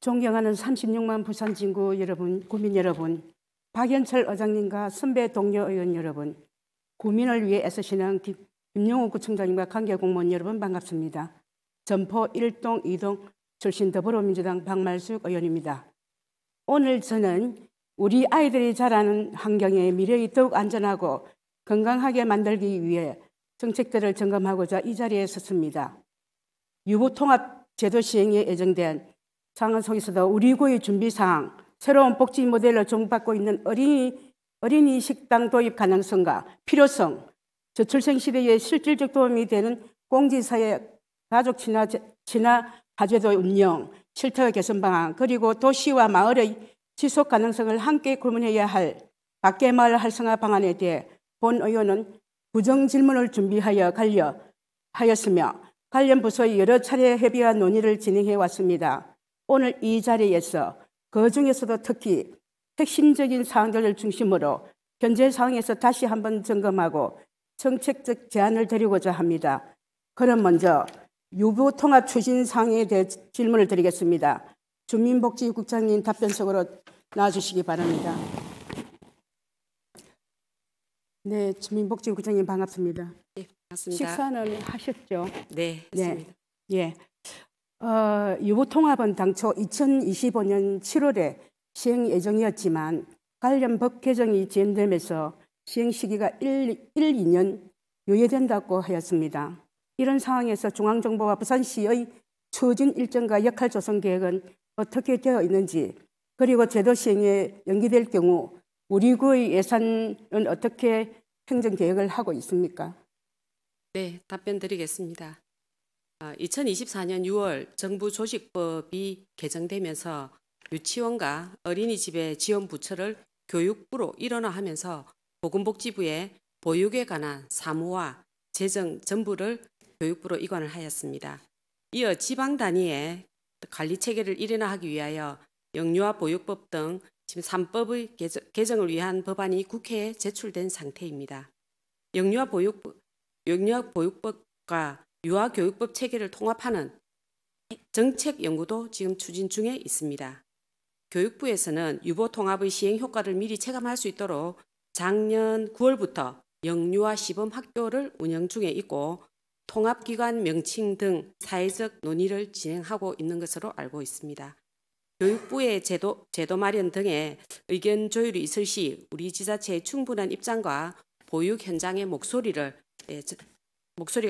존경하는 36만 부산 진구 여러분, 구민 여러분, 박연철 의장님과 선배 동료 의원 여러분, 구민을 위해 애쓰시는 김용우 구청장님과 관계 공무원 여러분 반갑습니다. 전포 1동, 2동 출신 더불어민주당 박말숙 의원입니다. 오늘 저는 우리 아이들이 자라는 환경의 미래를 더욱 안전하고 건강하게 만들기 위해 정책들을 점검하고자 이 자리에 섰습니다. 유보통합 제도 시행에 예정된 상황 속에서도 우리 구의 준비사항, 새로운 복지 모델로 주목받고 있는 어린이 식당 도입 가능성과 필요성, 저출생 시대에 실질적 도움이 되는 공지사회 가족 친화 가제도 운영, 쉘터 개선 방안, 그리고 도시와 마을의 지속 가능성을 함께 고민해야 할 밖의 마을 활성화 방안에 대해 본 의원은 부정 질문을 준비하여 하였으며 관련 부서의 여러 차례 협의와 논의를 진행해 왔습니다. 오늘 이 자리에서 그 중에서도 특히 핵심적인 사항들을 중심으로 현재 상황에서 다시 한번 점검하고 정책적 제안을 드리고자 합니다. 그럼 먼저 유보통합 추진 사항에 대해 질문을 드리겠습니다. 주민복지국장님 답변석으로 나와주시기 바랍니다. 네, 주민복지국장님 반갑습니다. 네, 반갑습니다. 식사는 하셨죠? 네, 했습니다. 네, 유보통합은 당초 2025년 7월에 시행 예정이었지만 관련 법 개정이 지연되면서 시행 시기가 2년 유예된다고 하였습니다. 이런 상황에서 중앙정부와 부산시의 추진 일정과 역할 조성 계획은 어떻게 되어 있는지, 그리고 제도 시행에 연기될 경우 우리 구의 예산은 어떻게 행정 계획을 하고 있습니까? 네, 답변 드리겠습니다. 2024년 6월 정부 조직법이 개정되면서 유치원과 어린이집의 지원 부처를 교육부로 일원화하면서 보건복지부에 보육에 관한 사무와 재정 전부를 교육부로 이관을 하였습니다. 이어 지방 단위의 관리 체계를 일원화하기 위하여 영유아 보육법 등 지금 3법의 개정을 위한 법안이 국회에 제출된 상태입니다. 영유아 보육법과 유아교육법 체계를 통합하는 정책 연구도 지금 추진 중에 있습니다. 교육부에서는 유보통합의 시행 효과를 미리 체감할 수 있도록 작년 9월부터 영유아 시범 학교를 운영 중에 있고 통합기관 명칭 등 사회적 논의를 진행하고 있는 것으로 알고 있습니다. 교육부의 제도 마련 등의 의견 조율이 있을 시 우리 지자체의 충분한 입장과 보육 현장의 목소리가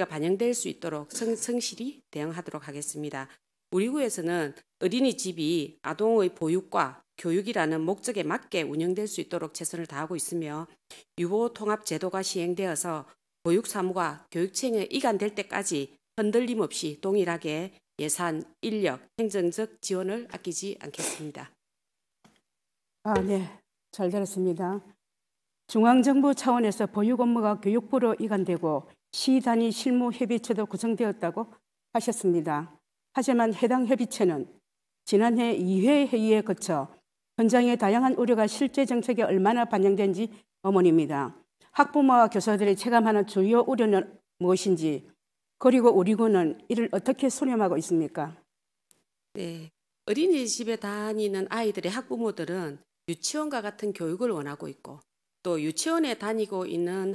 반영될 수 있도록 성실히 대응하도록 하겠습니다. 우리 구에서는 어린이집이 아동의 보육과 교육이라는 목적에 맞게 운영될 수 있도록 최선을 다하고 있으며 유보통합 제도가 시행되어서 보육사무가 교육청에 이관될 때까지 흔들림 없이 동일하게 예산, 인력, 행정적 지원을 아끼지 않겠습니다. 네, 잘 들었습니다. 중앙정부 차원에서 보육 업무가 교육부로 이관되고 시 단위 실무 협의체도 구성되었다고 하셨습니다. 하지만 해당 협의체는 지난해 2회 회의에 거쳐 현장의 다양한 우려가 실제 정책에 얼마나 반영된지 의문입니다. 학부모와 교사들이 체감하는 주요 우려는 무엇인지, 그리고 우리 구는 이를 어떻게 수렴하고 있습니까? 네, 어린이집에 다니는 아이들의 학부모들은 유치원과 같은 교육을 원하고 있고 또 유치원에 다니고 있는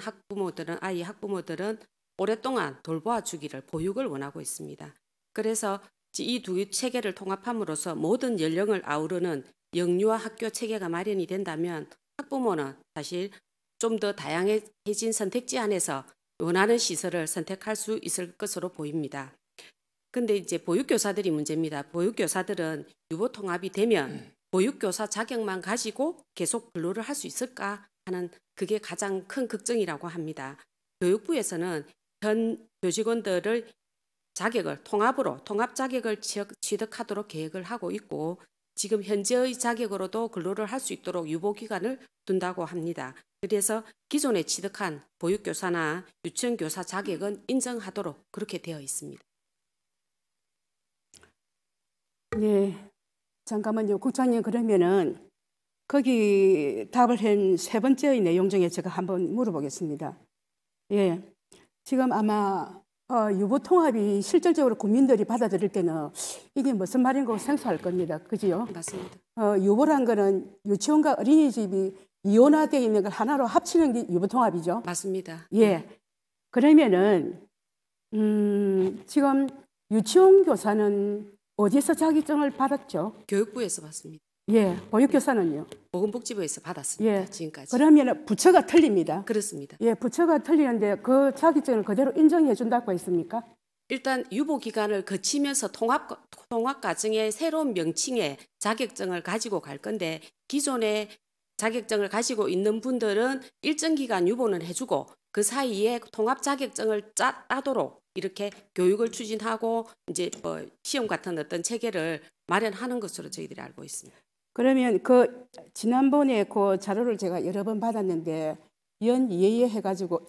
아이 학부모들은 오랫동안 돌보아주기를 보육을 원하고 있습니다. 그래서 이 두 체계를 통합함으로써 모든 연령을 아우르는 영유아 학교 체계가 마련이 된다면 학부모는 사실 좀 더 다양해진 선택지 안에서 원하는 시설을 선택할 수 있을 것으로 보입니다. 근데 이제 보육교사들이 문제입니다. 보육교사들은 유보통합이 되면 보육교사 자격만 가지고 계속 근로를 할 수 있을까 하는 그게 가장 큰 걱정이라고 합니다. 교육부에서는 현 교직원들의 자격을 통합 자격을 취득하도록 계획을 하고 있고 지금 현재의 자격으로도 근로를 할 수 있도록 유보기간을 둔다고 합니다. 그래서 기존에 취득한 보육교사나 유치원교사 자격은 인정하도록 그렇게 되어 있습니다. 네, 잠깐만요. 국장님, 그러면은 거기 답을 한 세 번째의 내용 중에 제가 한번 물어보겠습니다. 예, 지금 아마 유보 통합이 실질적으로 국민들이 받아들일 때는 이게 무슨 말인가 생소할 겁니다. 그지요? 맞습니다. 유보란 거는 유치원과 어린이집이 이원화되어 있는 걸 하나로 합치는 게 유보 통합이죠. 맞습니다. 예. 그러면은 지금 유치원 교사는 어디서 자격증을 받았죠? 교육부에서 받습니다. 예. 보육교사는요? 보건복지부에서 받았습니다. 예. 지금까지. 그러면 부처가 틀립니다. 그렇습니다. 예, 부처가 틀리는데 그 자격증을 그대로 인정해 준다고 했습니까? 일단 유보 기간을 거치면서 통합 과정의 새로운 명칭의 자격증을 가지고 갈 건데 기존의 자격증을 가지고 있는 분들은 일정 기간 유보는 해주고 그 사이에 통합 자격증을 따도록 이렇게 교육을 추진하고 이제 뭐 시험 같은 어떤 체계를 마련하는 것으로 저희들이 알고 있습니다. 그러면 그 지난번에 그 자료를 제가 여러 번 받았는데 연이해 해가지고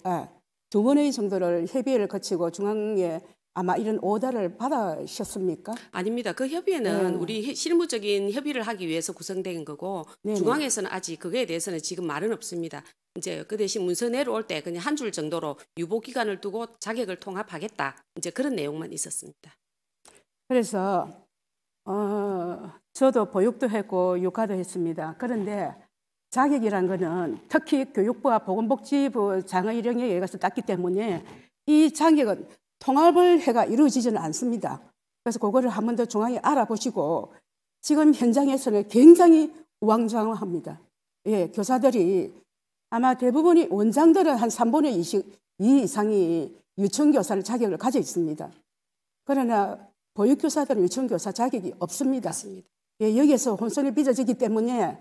2번의 정도를 협의를 거치고 중앙에 아마 이런 오더를 받으셨습니까? 아닙니다. 그 협의회는 네. 우리 실무적인 협의를 하기 위해서 구성된 거고 네네. 중앙에서는 아직 그거에 대해서는 지금 말은 없습니다. 이제 그 대신 문서 내려올 때 그냥 한 줄 정도로 유보 기간을 두고 자격을 통합하겠다. 이제 그런 내용만 있었습니다. 그래서 저도 보육도 했고 육아도 했습니다. 그런데 자격이란 거는 특히 교육부와 보건복지부 장의령에 의해서 땄기 때문에 이 자격은 통합을 해가 이루어지지는 않습니다. 그래서 그거를 한 번 더 중앙에 알아보시고 지금 현장에서는 굉장히 우왕좌왕합니다. 예, 교사들이 아마 대부분이 원장들은 한 3분의 2 이상이 유치원교사를 자격을 가지고 있습니다. 그러나 보육교사들은 유치원교사 자격이 없습니다. 맞습니다. 예, 여기에서 혼선이 빚어지기 때문에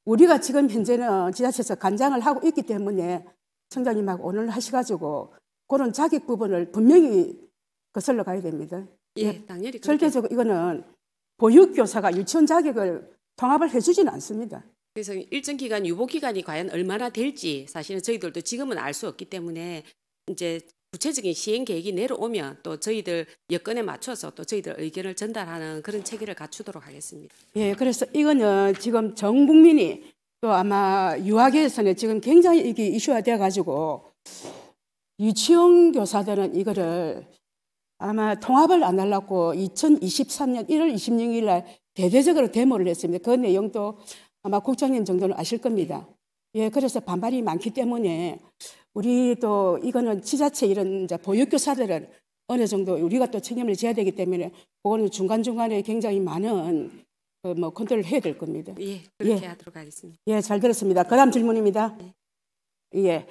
우리가 지금 현재는 지자체에서 간장을 하고 있기 때문에 청장님하고 오늘 하셔가지고 그런 자격 부분을 분명히 거슬러 가야 됩니다. 예, 당연히 그렇게. 절대적으로 이거는 보육교사가 유치원 자격을 통합을 해주지는 않습니다. 그래서 일정 기간 유보 기간이 과연 얼마나 될지 사실은 저희들도 지금은 알 수 없기 때문에 이제 구체적인 시행 계획이 내려오면 또 저희들 여건에 맞춰서 또 저희들 의견을 전달하는 그런 체계를 갖추도록 하겠습니다. 예, 그래서 이거는 지금 전 국민이 또 아마 유아계에서는 지금 굉장히 이게 이슈화 되어 가지고 유치원 교사들은 이거를 아마 통합을 안 하려고 2023년 1월 26일 날 대대적으로 데모를 했습니다. 그 내용도 아마 국장님 정도는 아실 겁니다. 예, 그래서 반발이 많기 때문에 우리 또 이거는 지자체 이런 이제 보육교사들은 어느 정도 우리가 또 책임을 져야 되기 때문에 그거는 중간중간에 굉장히 많은 뭐 컨트롤을 해야 될 겁니다. 예, 그렇게 하도록 하겠습니다. 예, 잘 들었습니다. 그다음 질문입니다. 예,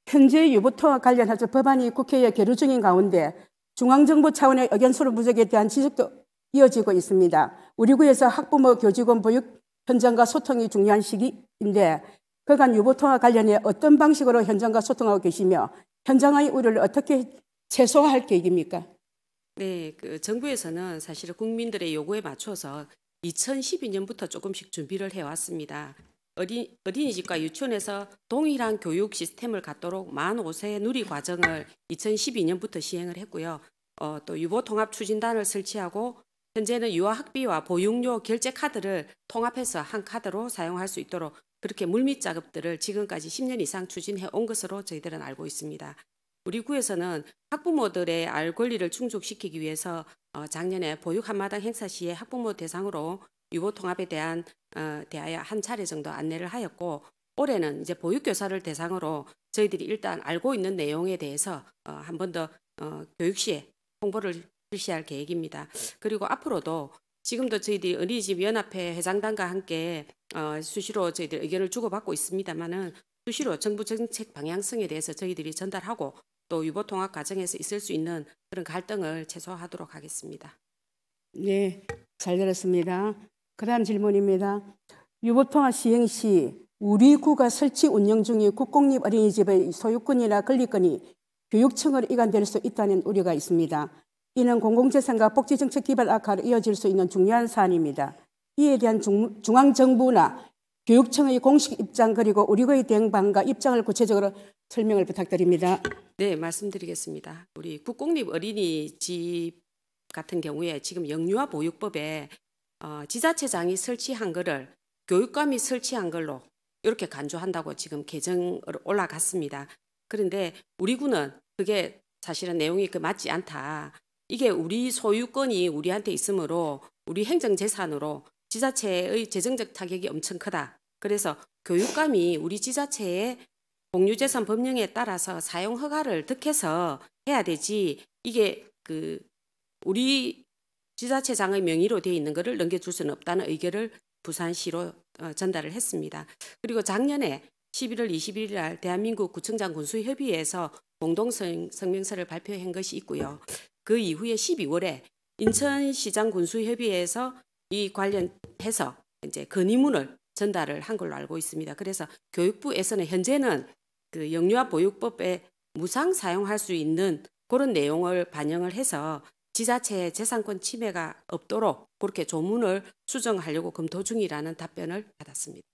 현재 유보통화 관련해서 법안이 국회에 계류 중인 가운데 중앙정부 차원의 의견 수로 부족에 대한 지적도 이어지고 있습니다. 우리 구에서 학부모, 교직원, 보육 현장과 소통이 중요한 시기인데 그간 유보통화 관련해 어떤 방식으로 현장과 소통하고 계시며 현장의 우려를 어떻게 최소화할 계획입니까? 네, 그 정부에서는 사실 국민들의 요구에 맞춰서 2012년부터 조금씩 준비를 해왔습니다. 어린이집과 유치원에서 동일한 교육 시스템을 갖도록 만 5세 누리 과정을 2012년부터 시행을 했고요. 또 유보통합 추진단을 설치하고 현재는 유아학비와 보육료 결제 카드를 통합해서 한 카드로 사용할 수 있도록 그렇게 물밑 작업들을 지금까지 10년 이상 추진해 온 것으로 저희들은 알고 있습니다. 우리 구에서는 학부모들의 알 권리를 충족시키기 위해서 작년에 보육 한마당 행사 시에 학부모 대상으로 유보통합에 대하여 한 차례 정도 안내를 하였고 올해는 이제 보육교사를 대상으로 저희들이 일단 알고 있는 내용에 대해서 한 번 더 교육 시에 홍보를 실시할 계획입니다. 그리고 앞으로도 지금도 저희들이 어린이집 연합회 회장단과 함께 수시로 저희들 의견을 주고받고 있습니다만은 수시로 정부 정책 방향성에 대해서 저희들이 전달하고 또 유보통합 과정에서 있을 수 있는 그런 갈등을 최소화하도록 하겠습니다. 네, 잘 들었습니다. 그다음 질문입니다. 유보통합 시행 시 우리 구가 설치 운영 중인 국공립 어린이집의 소유권이나 권리권이 교육청으로 이관될 수 있다는 우려가 있습니다. 이는 공공재산과 복지정책 기반 악화로 이어질 수 있는 중요한 사안입니다. 이에 대한 중앙정부나 교육청의 공식 입장 그리고 우리구의 대응 방안과 입장을 구체적으로 설명을 부탁드립니다. 네, 말씀드리겠습니다. 우리 국공립 어린이집 같은 경우에 지금 영유아 보육법에 지자체장이 설치한 거를 교육감이 설치한 걸로 이렇게 간주한다고 지금 개정으로 올라갔습니다. 그런데 우리 구는 그게 사실은 내용이 맞지 않다. 이게 우리 소유권이 우리한테 있으므로 우리 행정재산으로 지자체의 재정적 타격이 엄청 크다. 그래서 교육감이 우리 지자체의 공유재산 법령에 따라서 사용 허가를 득해서 해야 되지, 이게 우리 지자체장의 명의로 되어 있는 것을 넘겨줄 수는 없다는 의견을 부산시로 전달을 했습니다. 그리고 작년에 11월 21일 날 대한민국 구청장 군수협의회에서 공동성명서를 발표한 것이 있고요. 그 이후에 12월에 인천시장 군수협의회에서 이 관련해서 이제 건의문을 전달을 한 걸로 알고 있습니다. 그래서 교육부에서는 현재는 영유아 보육법에 무상 사용할 수 있는 그런 내용을 반영을 해서 지자체의 재산권 침해가 없도록 그렇게 조문을 수정하려고 검토 중이라는 답변을 받았습니다.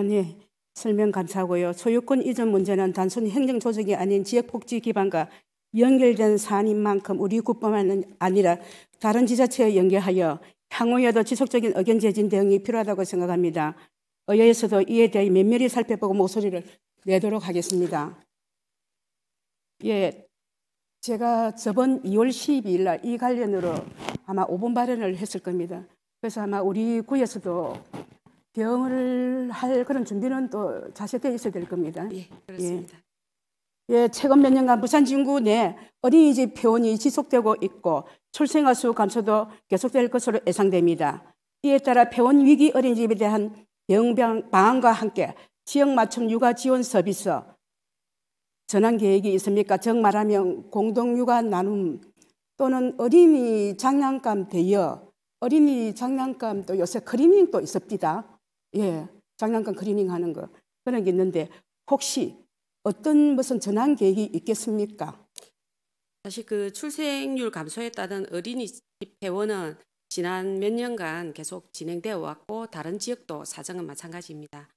네. 설명 감사하고요. 소유권 이전 문제는 단순히 행정조직이 아닌 지역복지 기반과 연결된 사안인 만큼 우리 국뿐만 아니라 다른 지자체에 연계하여 향후에도 지속적인 의견 제진 대응이 필요하다고 생각합니다. 의회에서도 이에 대해 면밀히 살펴보고 목소리를 내도록 하겠습니다. 예, 제가 저번 2월 12일 날 이 관련으로 아마 5분 발언을 했을 겁니다. 그래서 아마 우리 구에서도 대응을 할 그런 준비는 또 자세되어 있어야 될 겁니다. 예, 그렇습니다. 예, 최근 몇 년간 부산 진구 내 어린이집 폐원이 지속되고 있고 출생아 수 감소도 계속될 것으로 예상됩니다. 이에 따라 폐원 위기 어린이집에 대한 대응 방안과 함께 지역 맞춤 육아 지원 서비스 전환 계획이 있습니까? 즉 말하면 공동 육아 나눔 또는 어린이 장난감 대여, 어린이 장난감도 요새 크리닝도 있습니다. 예, 장난감 크리닝 하는 거 그런 게 있는데 혹시 어떤 무슨 전환 계획이 있겠습니까? 사실 출생률 감소에 따른 어린이집 폐원은 지난 몇 년간 계속 진행되어 왔고 다른 지역도 사정은 마찬가지입니다.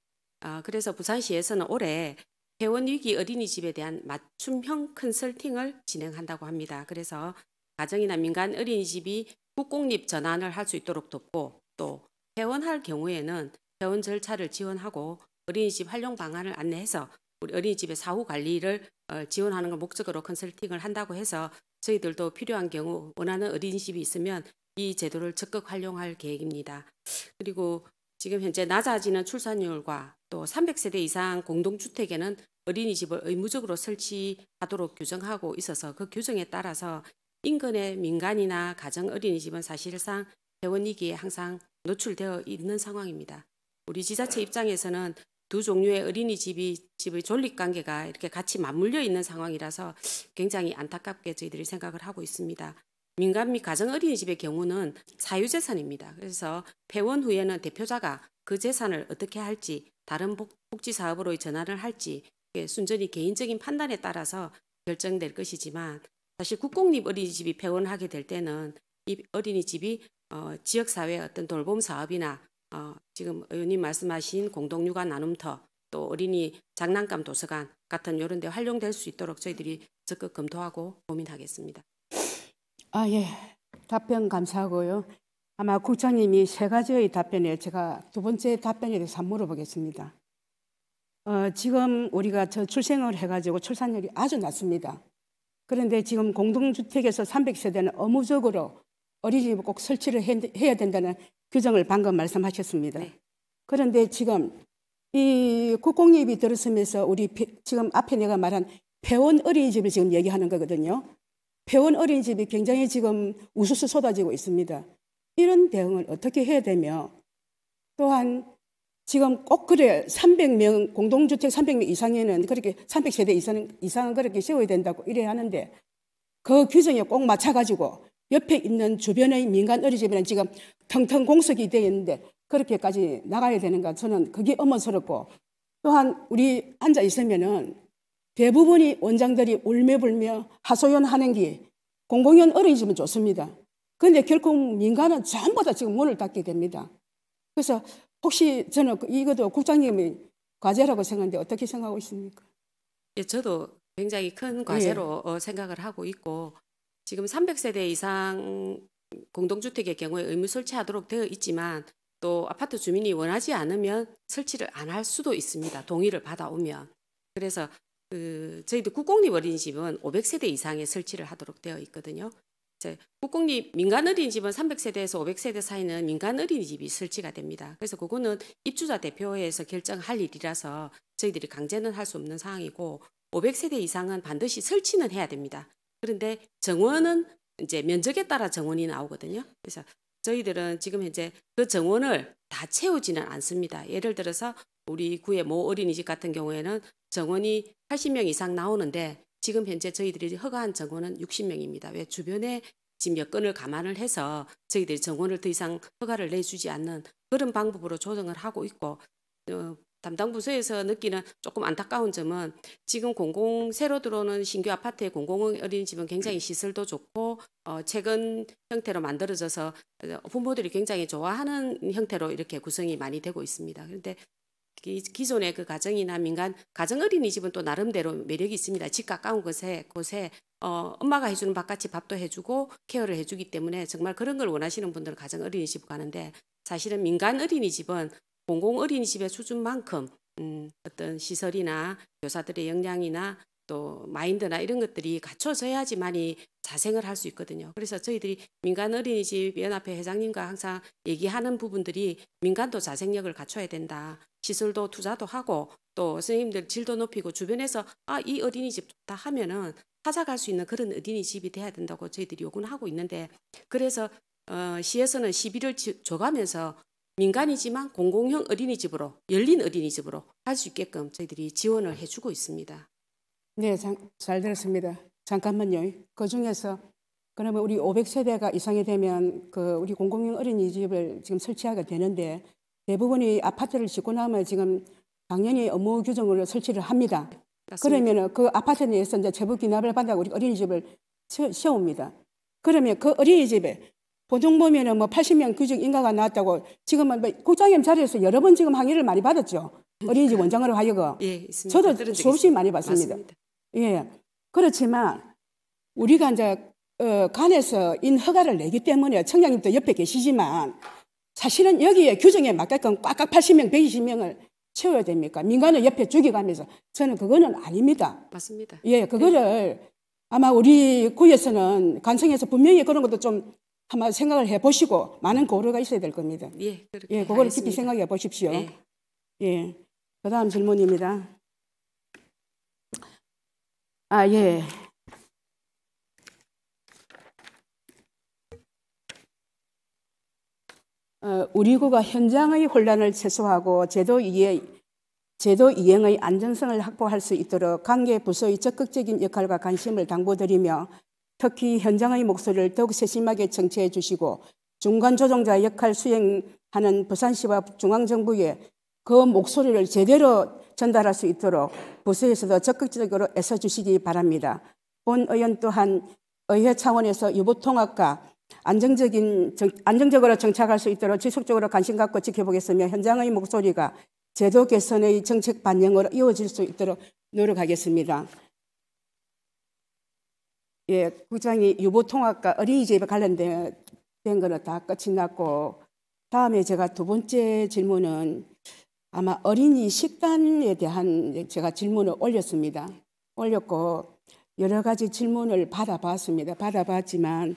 그래서 부산시에서는 올해 폐원 위기 어린이집에 대한 맞춤형 컨설팅을 진행한다고 합니다. 그래서 가정이나 민간 어린이집이 국공립 전환을 할 수 있도록 돕고 또 폐원할 경우에는 폐원 절차를 지원하고 어린이집 활용 방안을 안내해서 우리 어린이집의 사후 관리를 지원하는 걸 목적으로 컨설팅을 한다고 해서 저희들도 필요한 경우 원하는 어린이집이 있으면 이 제도를 적극 활용할 계획입니다. 그리고 지금 현재 낮아지는 출산율과 또 300세대 이상 공동주택에는 어린이집을 의무적으로 설치하도록 규정하고 있어서 그 규정에 따라서 인근의 민간이나 가정 어린이집은 사실상 폐원 위기에 항상 노출되어 있는 상황입니다. 우리 지자체 입장에서는 두 종류의 어린이집의 존립관계가 이렇게 같이 맞물려 있는 상황이라서 굉장히 안타깝게 저희들이 생각을 하고 있습니다. 민간 및 가정 어린이집의 경우는 사유재산입니다. 그래서 폐원 후에는 대표자가 그 재산을 어떻게 할지 다른 복지사업으로 전환을 할지 순전히 개인적인 판단에 따라서 결정될 것이지만 사실 국공립 어린이집이 폐원하게 될 때는 이 어린이집이 지역사회의 어떤 돌봄 사업이나 지금 의원님 말씀하신 공동육아 나눔터 또 어린이 장난감 도서관 같은 이런 데 활용될 수 있도록 저희들이 적극 검토하고 고민하겠습니다. 예. 답변 감사하고요. 아마 국장님이 세 가지의 답변에 제가 두 번째 답변에 대해서 한번 물어보겠습니다. 지금 우리가 저출생을 해가지고 출산율이 아주 낮습니다. 그런데 지금 공동주택에서 300세대는 의무적으로 어린이집을 꼭 설치를 해야 된다는 규정을 방금 말씀하셨습니다. 네. 그런데 지금 이 국공립이 들어서면서 우리 지금 앞에 내가 말한 폐원 어린이집을 지금 얘기하는 거거든요. 폐원 어린이집이 굉장히 지금 우수수 쏟아지고 있습니다. 이런 대응을 어떻게 해야 되며 또한 지금 꼭 그래 300명 공동주택 300명 이상에는 그렇게 300세대 이상은 그렇게 세워야 된다고 이래 하는데 그 규정에 꼭 맞춰가지고 옆에 있는 주변의 민간 어린이집에는 지금 텅텅 공석이 되어 있는데 그렇게까지 나가야 되는가 저는 그게 의문스럽고 또한 우리 앉아 있으면은 대부분이 원장들이 울며불며 하소연하는 게 공공연 어린이집은 좋습니다. 그런데 결국 민간은 전부 다 지금 문을 닫게 됩니다. 그래서 혹시 저는 이것도 국장님이 과제라고 생각하는데 어떻게 생각하고 있습니까? 예, 저도 굉장히 큰 과제로 생각을 하고 있고 지금 300세대 이상 공동주택의 경우에 의무 설치하도록 되어 있지만 또 아파트 주민이 원하지 않으면 설치를 안 할 수도 있습니다. 동의를 받아오면. 그래서 저희도 국공립 어린이집은 500세대 이상의 설치를 하도록 되어 있거든요. 국공립 민간 어린이집은 300세대에서 500세대 사이는 민간 어린이집이 설치가 됩니다. 그래서 그거는 입주자 대표회에서 결정할 일이라서 저희들이 강제는 할 수 없는 상황이고 500세대 이상은 반드시 설치는 해야 됩니다. 그런데 정원은 이제 면적에 따라 정원이 나오거든요. 그래서 저희들은 지금 현재 그 정원을 다 채우지는 않습니다. 예를 들어서 우리 구의 모 어린이집 같은 경우에는 정원이 80명 이상 나오는데 지금 현재 저희들이 허가한 정원은 60명입니다. 왜 주변에 지금 여건을 감안을 해서 저희들이 정원을 더 이상 허가를 내주지 않는 그런 방법으로 조정을 하고 있고 담당 부서에서 느끼는 조금 안타까운 점은 지금 새로 들어오는 신규 아파트의 공공 어린이집은 굉장히 시설도 좋고 최근 형태로 만들어져서 부모들이 굉장히 좋아하는 형태로 이렇게 구성이 많이 되고 있습니다. 그런데 기존의 그 가정이나 민간 가정 어린이집은 또 나름대로 매력이 있습니다. 집 가까운 곳에 엄마가 해주는 밥같이 밥도 해주고 케어를 해주기 때문에 정말 그런 걸 원하시는 분들은 가정 어린이집 가는데 사실은 민간 어린이집은 공공 어린이집의 수준만큼 어떤 시설이나 교사들의 역량이나 또 마인드나 이런 것들이 갖춰져야지만이 자생을 할 수 있거든요. 그래서 저희들이 민간 어린이집 연합회 회장님과 항상 얘기하는 부분들이 민간도 자생력을 갖춰야 된다. 시설도 투자도 하고 또 선생님들 질도 높이고 주변에서 이 어린이집 좋다 하면은 찾아갈 수 있는 그런 어린이집이 돼야 된다고 저희들이 요구는 하고 있는데 그래서 시에서는 시비를 줘가면서 민간이지만 공공형 어린이집으로 열린 어린이집으로 할 수 있게끔 저희들이 지원을 해주고 있습니다. 네, 잘 들었습니다. 잠깐만요. 그 중에서 그러면 우리 500세대가 이상이 되면 우리 공공형 어린이집을 지금 설치하게 되는데 대부분이 아파트를 짓고 나면 지금 당연히 업무 규정으로 설치를 합니다. 그러면 그 아파트 내에서 이제 재부 기납을 받아고 우리 어린이집을 세웁니다. 그러면 그 어린이집에 보통 보면은 80명 규정 인가가 나왔다고 지금은 국장님 자리에서 여러 번 지금 항의를 많이 받았죠. 어린이집 원장으로 하여금. 예, 있습니다. 저도 수없이 많이 받습니다. 맞습니다. 예. 그렇지만 우리가 이제 간에서 인허가를 내기 때문에 청장님도 옆에 계시지만 사실은 여기에 규정에 맞게끔 꽉꽉 80명, 120명을 채워야 됩니까? 민간을 옆에 죽여가면서 저는 그거는 아닙니다. 맞습니다. 예, 그거를 아마 우리 구에서는 간청에서 분명히 그런 것도 좀 한번 생각을 해보시고 많은 고려가 있어야 될 겁니다. 예, 그렇게 예, 그거를 하겠습니다. 깊이 생각해 보십시오. 예. 예. 그다음 질문입니다. 예. 우리 구가 현장의 혼란을 최소화하고 제도 이행의 안전성을 확보할 수 있도록 관계 부서의 적극적인 역할과 관심을 당부드리며 특히 현장의 목소리를 더욱 세심하게 청취해 주시고 중간 조정자 역할 수행하는 부산시와 중앙정부에 그 목소리를 제대로 전달할 수 있도록 부서에서도 적극적으로 애써주시기 바랍니다. 본 의원 또한 의회 차원에서 유보통합과 안정적으로 정착할 수 있도록 지속적으로 관심 갖고 지켜보겠으며 현장의 목소리가 제도 개선의 정책 반영으로 이어질 수 있도록 노력하겠습니다. 예, 국장이 유보통합과 어린이집에 관련된 거는 다 끝이 났고 다음에 제가 두 번째 질문은 아마 어린이 식단에 대한 제가 질문을 올렸고 여러 가지 질문을 받아봤지만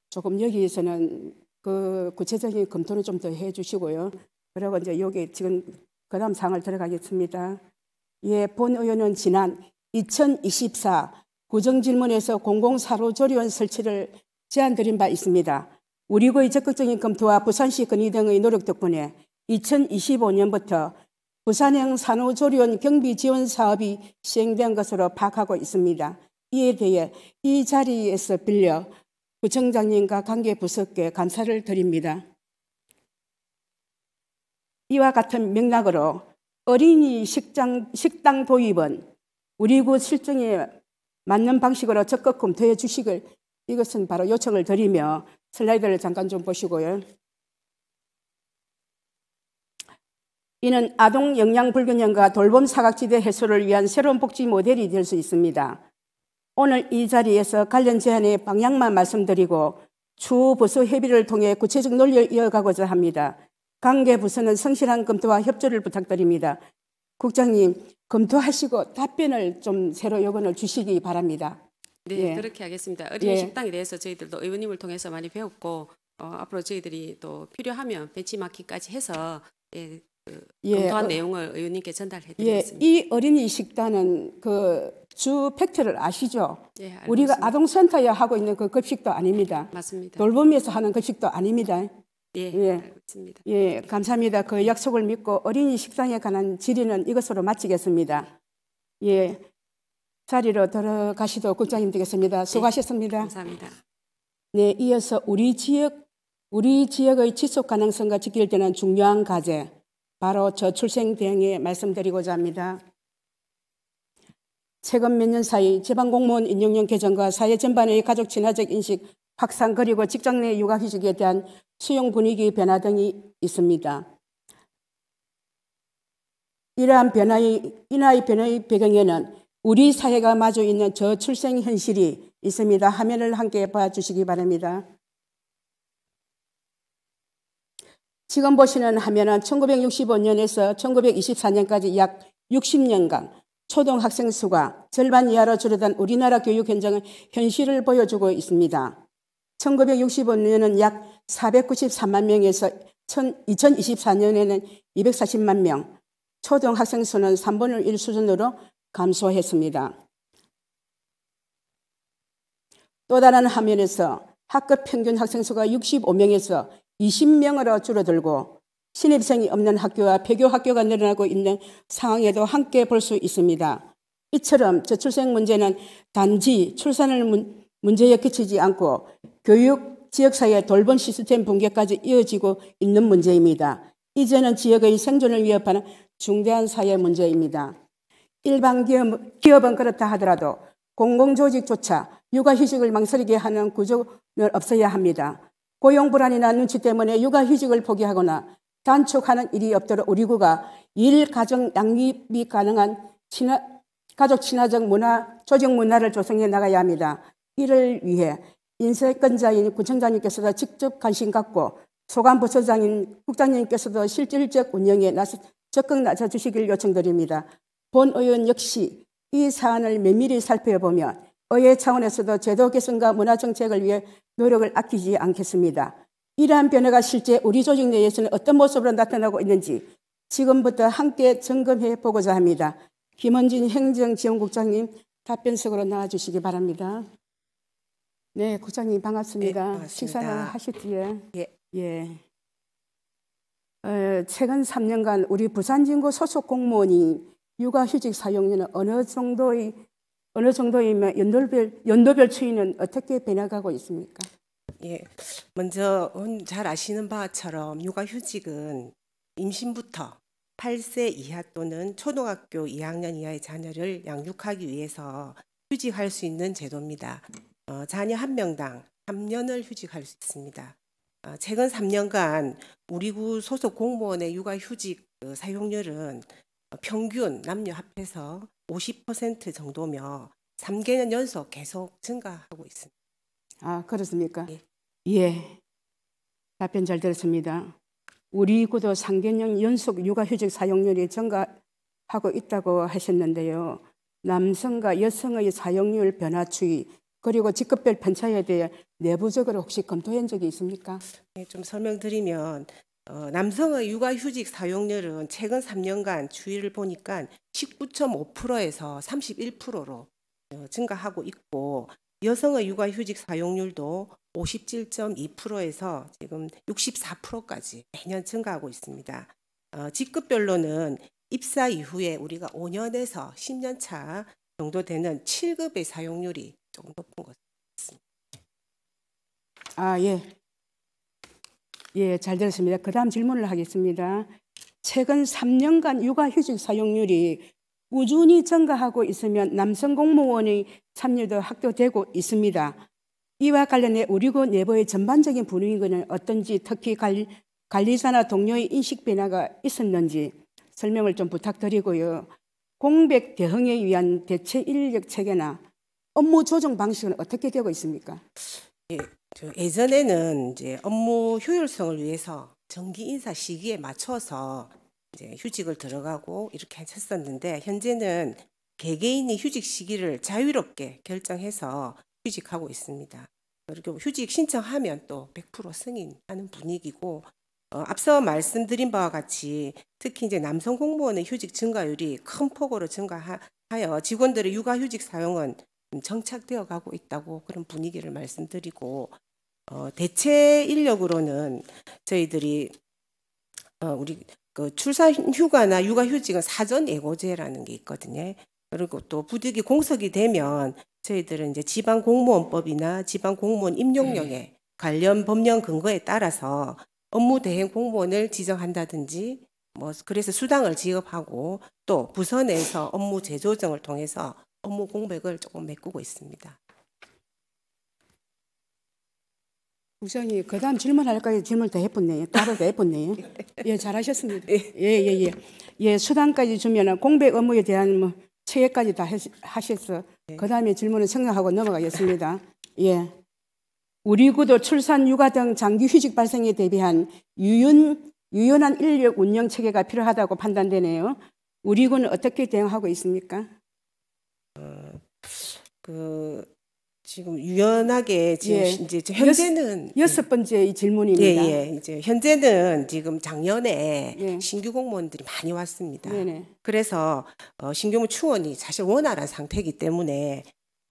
조금 여기에서는 그 구체적인 검토를 좀 더 해주시고요. 그리고 이제 여기 지금 그다음 사항을 들어가겠습니다. 예, 본 의원은 지난 2024 구정질문에서 공공사로조리원 설치를 제안드린 바 있습니다. 우리 구의 적극적인 검토와 부산시 건의 등의 노력 덕분에 2025년부터 부산형 산후조리원 경비 지원 사업이 시행된 것으로 파악하고 있습니다. 이에 대해 이 자리에서 빌려 구청장님과 관계부서께 감사를 드립니다. 이와 같은 맥락으로 어린이 식당 도입은 우리 구 실정에 맞는 방식으로 적극 검토해 주시길 이것은 바로 요청을 드리며 슬라이드를 잠깐 좀 보시고요. 이는 아동 영양 불균형과 돌봄 사각지대 해소를 위한 새로운 복지 모델이 될 수 있습니다. 오늘 이 자리에서 관련 제안의 방향만 말씀드리고 추후 부서 협의를 통해 구체적 논의를 이어가고자 합니다. 관계 부서는 성실한 검토와 협조를 부탁드립니다. 국장님, 검토하시고 답변을 좀 새로 요건을 주시기 바랍니다. 네, 예. 그렇게 하겠습니다. 어린이 예. 식당에 대해서 저희들도 의원님을 통해서 많이 배웠고 앞으로 저희들이 또 필요하면 벤치마킹까지 해서 예, 검토한 내용을 의원님께 예, 전달해드리겠습니다. 이 어린이 식단은 그 주 팩트를 아시죠? 예, 알고 우리가 있습니다. 아동센터에 하고 있는 그 급식도 아닙니다. 맞습니다. 돌보미에서 하는 급식도 아닙니다. 예, 예. 알고 있습니다. 예, 감사합니다. 그 약속을 믿고 어린이 식당에 관한 질의는 이것으로 마치겠습니다. 예, 자리로 들어가시도록 국장님 되겠습니다. 수고하셨습니다. 감사합니다. 네, 이어서 우리 지역의 지속 가능성과 직결되는 중요한 과제, 바로 저출생 대응에 말씀드리고자 합니다. 최근 몇 년 사이 지방공무원 인력령 개정과 사회 전반의 가족 친화적 인식 확산, 그리고 직장 내 육아휴직에 대한 수용 분위기 변화 등이 있습니다. 이러한 변화의 배경에는 우리 사회가 마주 있는 저출생 현실이 있습니다. 화면을 함께 봐주시기 바랍니다. 지금 보시는 화면은 1965년에서 1924년까지 약 60년간 초등학생 수가 절반 이하로 줄어든 우리나라 교육 현실을 보여주고 있습니다. 1965년에는 약 493만 명에서 2024년에는 240만 명, 초등학생 수는 3분의 1 수준으로 감소했습니다. 또 다른 화면에서 학급 평균 학생 수가 65명에서 20명으로 줄어들고 신입생이 없는 학교와 폐교 학교가 늘어나고 있는 상황에도 함께 볼 수 있습니다. 이처럼 저출생 문제는 단지 출산을 문제에 그치지 않고 교육, 지역사회 돌봄 시스템 붕괴까지 이어지고 있는 문제입니다. 이제는 지역의 생존을 위협하는 중대한 사회 문제입니다. 일반 기업은 그렇다 하더라도 공공조직조차 육아휴직을 망설이게 하는 구조는 없어야 합니다. 고용 불안이나 눈치 때문에 육아휴직을 포기하거나 단축하는 일이 없도록 우리 구가 가정 양립이 가능한 가족 친화적 조직 문화를 조성해 나가야 합니다. 이를 위해 인사권자인 구청장님께서도 직접 관심 갖고 소관부처장인 국장님께서도 실질적 운영에 적극 나서주시길 요청드립니다. 본 의원 역시 이 사안을 면밀히 살펴보며 의회 차원에서도 제도 개선과 문화 정책을 위해 노력을 아끼지 않겠습니다. 이러한 변화가 실제 우리 조직 내에서는 어떤 모습으로 나타나고 있는지 지금부터 함께 점검해 보고자 합니다. 김원진 행정지원국장님 답변석으로 나와주시기 바랍니다. 네, 국장님 반갑습니다. 네, 식사를 하셨지요? 예. 예. 최근 3년간 우리 부산진구 소속 공무원이 육아휴직 사용료는 어느 정도이면 연도별 추이는 어떻게 변해가고 있습니까? 예, 먼저 잘 아시는 바처럼 육아휴직은 임신부터 8세 이하 또는 초등학교 2학년 이하의 자녀를 양육하기 위해서 휴직할 수 있는 제도입니다. 자녀 한 명당 3년을 휴직할 수 있습니다. 최근 3년간 우리 구 소속 공무원의 육아휴직 사용률은 평균 남녀 합해서 50% 정도며 3개년 연속 계속 증가하고 있습니다. 아, 그렇습니까? 예. 예. 답변 잘 들었습니다. 우리 구도 3개년 연속 육아휴직 사용률이 증가하고 있다고 하셨는데요. 남성과 여성의 사용률 변화 추이, 그리고 직급별 편차에 대해 내부적으로 혹시 검토한 적이 있습니까? 예, 좀 설명드리면 남성의 육아휴직 사용률은 최근 3년간 추이를 보니까 19.5%에서 31%로 증가하고 있고, 여성의 육아휴직 사용률도 57.2%에서 지금 64%까지 매년 증가하고 있습니다. 직급별로는 입사 이후에 우리가 5년에서 10년 차 정도 되는 7급의 사용률이 조금 높은 것 같습니다. 아, 예. 예, 잘 들었습니다. 그 다음 질문을 하겠습니다. 최근 3년간 육아휴직 사용률이 꾸준히 증가하고 있으면 남성 공무원의 참여도 확대되고 있습니다. 이와 관련해 우리 구 내부의 전반적인 분위기는 어떤지, 특히 관리자나 동료의 인식 변화가 있었는지 설명을 좀 부탁드리고요. 공백 대응에 위한 대체 인력 체계나 업무 조정 방식은 어떻게 되고 있습니까? 예, 예전에는 이제 업무 효율성을 위해서 정기 인사 시기에 맞춰서 이제 휴직을 들어가고 이렇게 했었는데 현재는 개개인이 휴직 시기를 자유롭게 결정해서 휴직하고 있습니다. 그리고 휴직 신청하면 또 100% 승인하는 분위기고 앞서 말씀드린 바와 같이 특히 이제 남성 공무원의 휴직 증가율이 큰 폭으로 증가하여 직원들의 육아휴직 사용은 정착되어 가고 있다고 그런 분위기를 말씀드리고 대체 인력으로는 저희들이 우리 그 출산 휴가나 육아 휴직은 사전 예고제라는 게 있거든요. 그리고 또 부득이 공석이 되면 저희들은 이제 지방공무원법이나 지방공무원 임용령에 관련 법령 근거에 따라서 업무 대행 공무원을 지정한다든지 뭐 그래서 수당을 지급하고 또 부서 내에서 업무 재조정을 통해서 업무 공백을 조금 메꾸고 있습니다. 국장님, 그다음 질문할까요? 질문 더 해봤네요. 답을 더 해봤네요. 예, 잘하셨습니다. 예. 예, 수당까지 주면은 공백 업무에 대한 뭐 체계까지 다 하셔서 그다음에 질문을 생각하고 넘어가겠습니다. 예, 우리 구도 출산, 육아 등 장기 휴직 발생에 대비한 유연한 인력 운영 체계가 필요하다고 판단되네요. 우리 구는 어떻게 대응하고 있습니까? 지금 유연하게 지금 이제 현재는 6번째 이 질문입니다. 이제 현재는 지금 작년에 신규 공무원들이 많이 왔습니다. 네네. 그래서 신규 추원이 사실 원활한 상태이기 때문에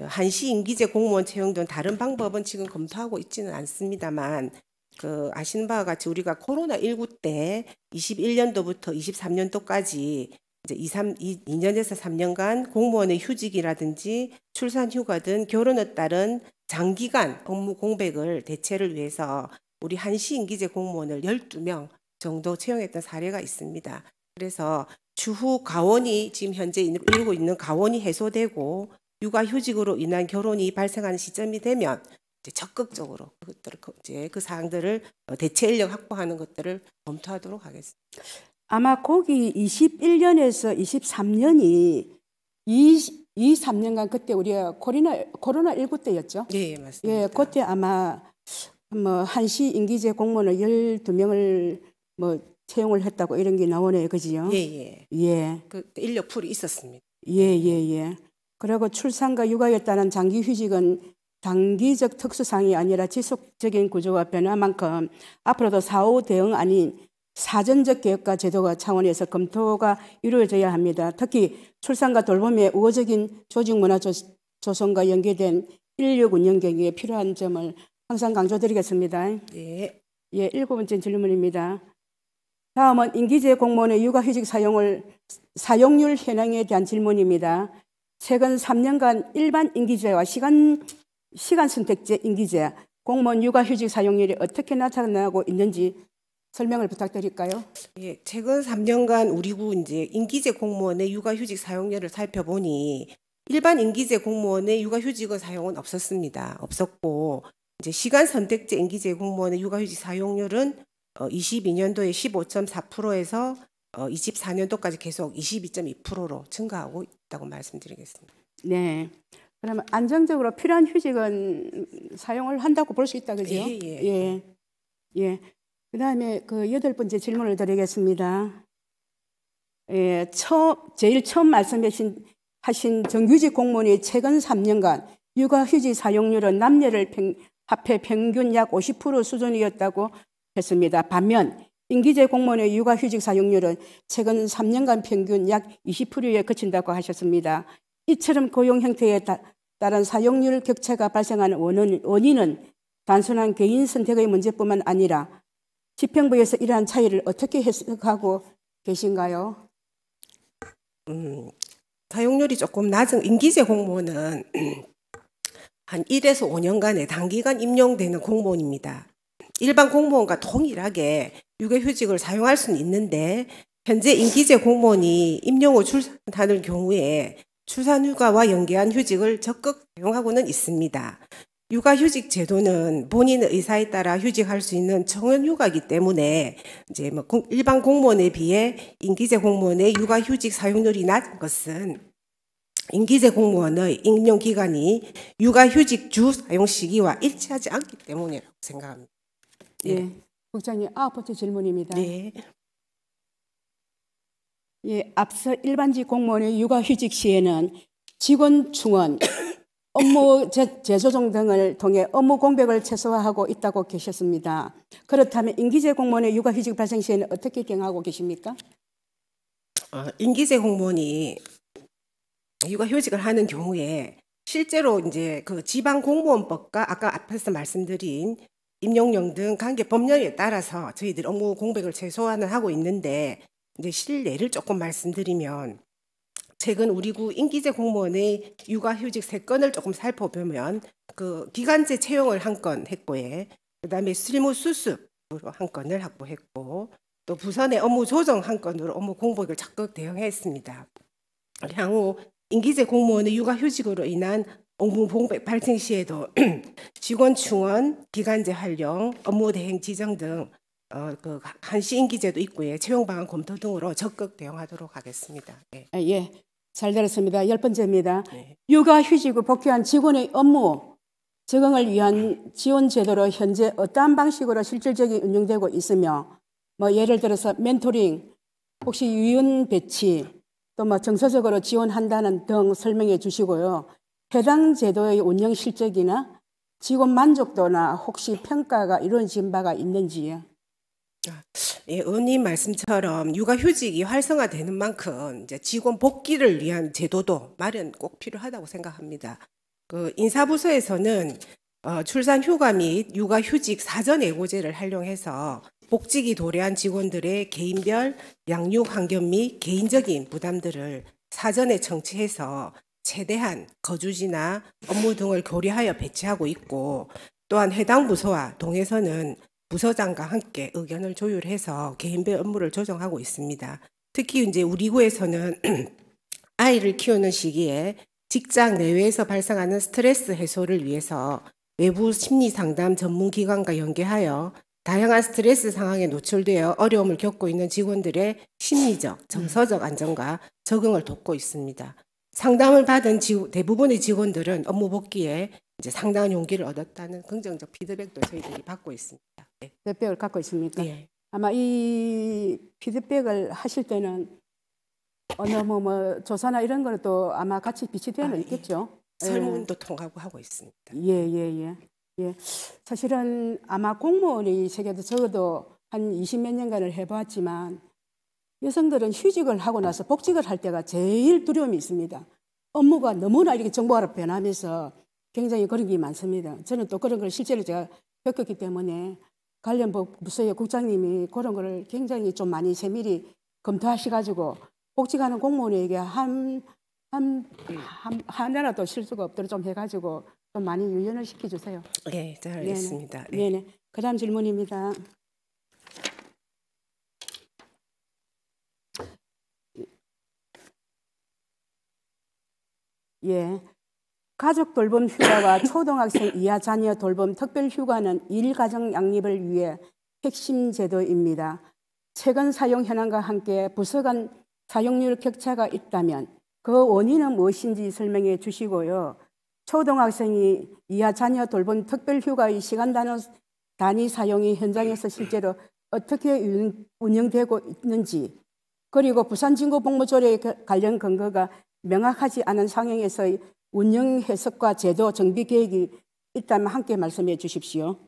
한시 임기제 공무원 채용 등 다른 방법은 지금 검토하고 있지는 않습니다만 아시는 바와 같이 우리가 코로나19 때 21년도부터 23년도까지 이제 2년에서 3년간 공무원의 휴직이라든지 출산 휴가 등 결혼에 따른 장기간 업무 공백을 대체를 위해서 우리 한시 임기제 공무원을 12명 정도 채용했던 사례가 있습니다. 그래서 추후 가원이 지금 현재 이루고 있는 가원이 해소되고 육아 휴직으로 인한 결혼이 발생하는 시점이 되면 이제 적극적으로 그 사항들을 대체 인력 확보하는 것들을 검토하도록 하겠습니다. 아마 거기 21년에서 23년이 23년간 그때 우리가 코로나19 때였죠. 네, 맞습니다. 예, 그때 아마 뭐 한시 임기제 공무원을 12명을 뭐 채용을 했다고 이런 게 나오네요. 그지요? 예. 그 인력 풀이 있었습니다. 예. 그리고 출산과 육아에 따른 장기 휴직은 단기적 특수상이 아니라 지속적인 구조가 변한 만큼 앞으로도 사후 대응 아닌 사전적 계획과 제도가 차원에서 검토가 이루어져야 합니다. 특히 출산과 돌봄의 우호적인 조직 문화 조성과 연계된 인력 운영 계획에 필요한 점을 항상 강조드리겠습니다. 네. 예, 7번째 질문입니다. 다음은 임기제 공무원의 육아휴직 사용률 현황에 대한 질문입니다. 최근 3년간 일반 임기제와 시간 선택제 임기제 공무원 육아휴직 사용률이 어떻게 나타나고 있는지 설명을 부탁드릴까요? 예, 최근 3년간 우리 구 이제 임기제 공무원의 육아휴직 사용률을 살펴보니 일반 임기제 공무원의 육아휴직 사용은 없었고 이제 시간 선택제 임기제 공무원의 육아휴직 사용률은 22년도에 15.4%에서 24년도까지 계속 22.2%로 증가하고 있다고 말씀드리겠습니다. 네. 그러면 안정적으로 필요한 휴직은 사용을 한다고 볼 수 있다, 그죠? 예. 그다음에 그 8번째 질문을 드리겠습니다. 예, 제일 처음 말씀하신 정규직 공무원의 최근 3년간 육아휴직 사용률은 남녀를 합해 평균 약 50% 수준이었다고 했습니다. 반면 임기제 공무원의 육아휴직 사용률은 최근 3년간 평균 약 20%에 그친다고 하셨습니다. 이처럼 고용 형태에 따른 사용률 격차가 발생하는 원인은 단순한 개인 선택의 문제뿐만 아니라 집행부에서 이러한 차이를 어떻게 해석하고 계신가요? 사용률이 조금 낮은 임기제 공무원은 한 1에서 5년간의 단기간 임용되는 공무원입니다. 일반 공무원과 동일하게 육아휴직을 사용할 수는 있는데 현재 임기제 공무원이 임용 후 출산하는 경우에 출산휴가와 연계한 휴직을 적극 사용하고는 있습니다. 육아휴직 제도는 본인의 의사에 따라 휴직할 수 있는 청원휴가이기 때문에 이제 뭐 일반 공무원에 비해 임기제 공무원의 육아휴직 사용률이 낮은 것은 임기제 공무원의 임용 기간이 육아휴직 주 사용 시기와 일치하지 않기 때문이라고 생각합니다. 네. 국장님 9번째 질문입니다. 네. 예, 앞서 일반직 공무원의 육아휴직 시에는 직원 충원, 업무 재조정 등을 통해 업무 공백을 최소화하고 있다고 계셨습니다. 그렇다면 임기제 공무원의 육아휴직 발생 시에는 어떻게 경하고 계십니까? 임기제 공무원이 육아휴직을 하는 경우에 실제로 이제 그 지방공무원법과 아까 앞에서 말씀드린 임용령 등 관계 법령에 따라서 저희들 업무 공백을 최소화는 하고 있는데, 이제 실례를 조금 말씀드리면 최근 우리 구 임기제 공무원의 육아휴직 3건을 조금 살펴보면 그 기간제 채용을 1건 했고요. 그다음에 실무 수습으로 1건을 확보했고, 또 부서 내 업무 조정 1건으로 업무 공백을 적극 대응했습니다. 향후 임기제 공무원의 육아휴직으로 인한 업무 공백 발생 시에도 직원 충원, 기간제 활용, 업무 대행 지정 등 그 한시 임기제도 있고요. 채용 방안 검토 등으로 적극 대응하도록 하겠습니다. 네. 예, 잘 들었습니다. 10번째입니다. 네. 육아휴직 후 복귀한 직원의 업무 적응을 위한 지원 제도로 현재 어떠한 방식으로 실질적인 운영되고 있으며, 뭐 예를 들어서 멘토링, 혹시 유연 배치, 또 뭐 정서적으로 지원한다는 등 설명해 주시고요. 해당 제도의 운영 실적이나 직원 만족도나 혹시 평가가 이루어진 바가 있는지요? 예, 의원님 말씀처럼 육아휴직이 활성화되는 만큼 이제 직원 복귀를 위한 제도도 마련 꼭 필요하다고 생각합니다. 그 인사부서에서는 출산휴가 및 육아휴직 사전 예고제를 활용해서 복직이 도래한 직원들의 개인별 양육 환경 및 개인적인 부담들을 사전에 청취해서 최대한 거주지나 업무 등을 고려하여 배치하고 있고, 또한 해당 부서와 동에서는 부서장과 함께 의견을 조율해서 개인별 업무를 조정하고 있습니다. 특히 이제 우리 구에서는 아이를 키우는 시기에 직장 내외에서 발생하는 스트레스 해소를 위해서 외부 심리 상담 전문 기관과 연계하여 다양한 스트레스 상황에 노출되어 어려움을 겪고 있는 직원들의 심리적, 정서적 안정과 적응을 돕고 있습니다. 상담을 받은 대부분의 직원들은 업무 복귀에 이제 상당한 용기를 얻었다는 긍정적 피드백도 저희들이 받고 있습니다. 네. 피드백을 갖고 있습니까? 네. 아마 이 피드백을 하실 때는 어느 뭐 조사나 이런 거는 또 아마 같이 비치되어 있겠죠. 설문도 통하고 하고 있습니다. 예. 사실은 아마 공무원의 세계도 적어도 한 20몇 년간을 해봤지만 여성들은 휴직을 하고 나서 복직을 할 때가 제일 두려움이 있습니다. 업무가 너무나 이렇게 정보화로 변하면서 굉장히 그런 게 많습니다. 저는 또 그런 걸 실제로 제가 겪었기 때문에 관련 부서의 국장님이 그런 거를 굉장히 좀 많이 세밀히 검토하셔가지고 복직하는 공무원에게 하나라도 실수가 없도록 좀 해가지고 좀 많이 유연을 시켜주세요. 네, 잘 알겠습니다. 네네. 그다음 질문입니다. 예. 가족 돌봄 휴가와 초등학생 이하 자녀 돌봄 특별 휴가는 일가정 양립을 위해 핵심 제도입니다. 최근 사용 현황과 함께 부서 간 사용률 격차가 있다면 그 원인은 무엇인지 설명해 주시고요. 초등학생이 이하 자녀 돌봄 특별 휴가의 시간 단위 사용이 현장에서 실제로 어떻게 운영되고 있는지, 그리고 부산진구복무조례에 관련 근거가 명확하지 않은 상황에서의 운영 해석과 제도 정비 계획이 있다면 함께 말씀해 주십시오.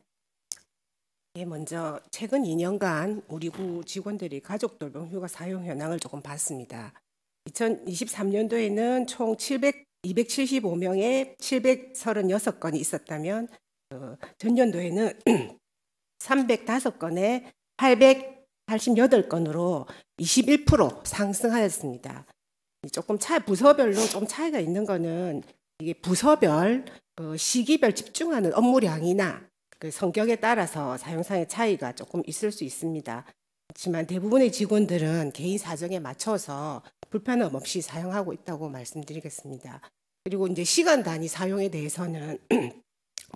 네, 먼저 최근 2년간 우리 구 직원들이 가족 돌봄 휴가 사용 현황을 조금 봤습니다. 2023년도에는 총 275명에 736건이 있었다면 전년도에는 305건에 888건으로 21% 상승하였습니다. 조금 부서별로 좀 차이가 있는 거는 이게 부서별 시기별 집중하는 업무량이나 그 성격에 따라서 사용상의 차이가 조금 있을 수 있습니다. 하지만 대부분의 직원들은 개인 사정에 맞춰서 불편함 없이 사용하고 있다고 말씀드리겠습니다. 그리고 이제 시간 단위 사용에 대해서는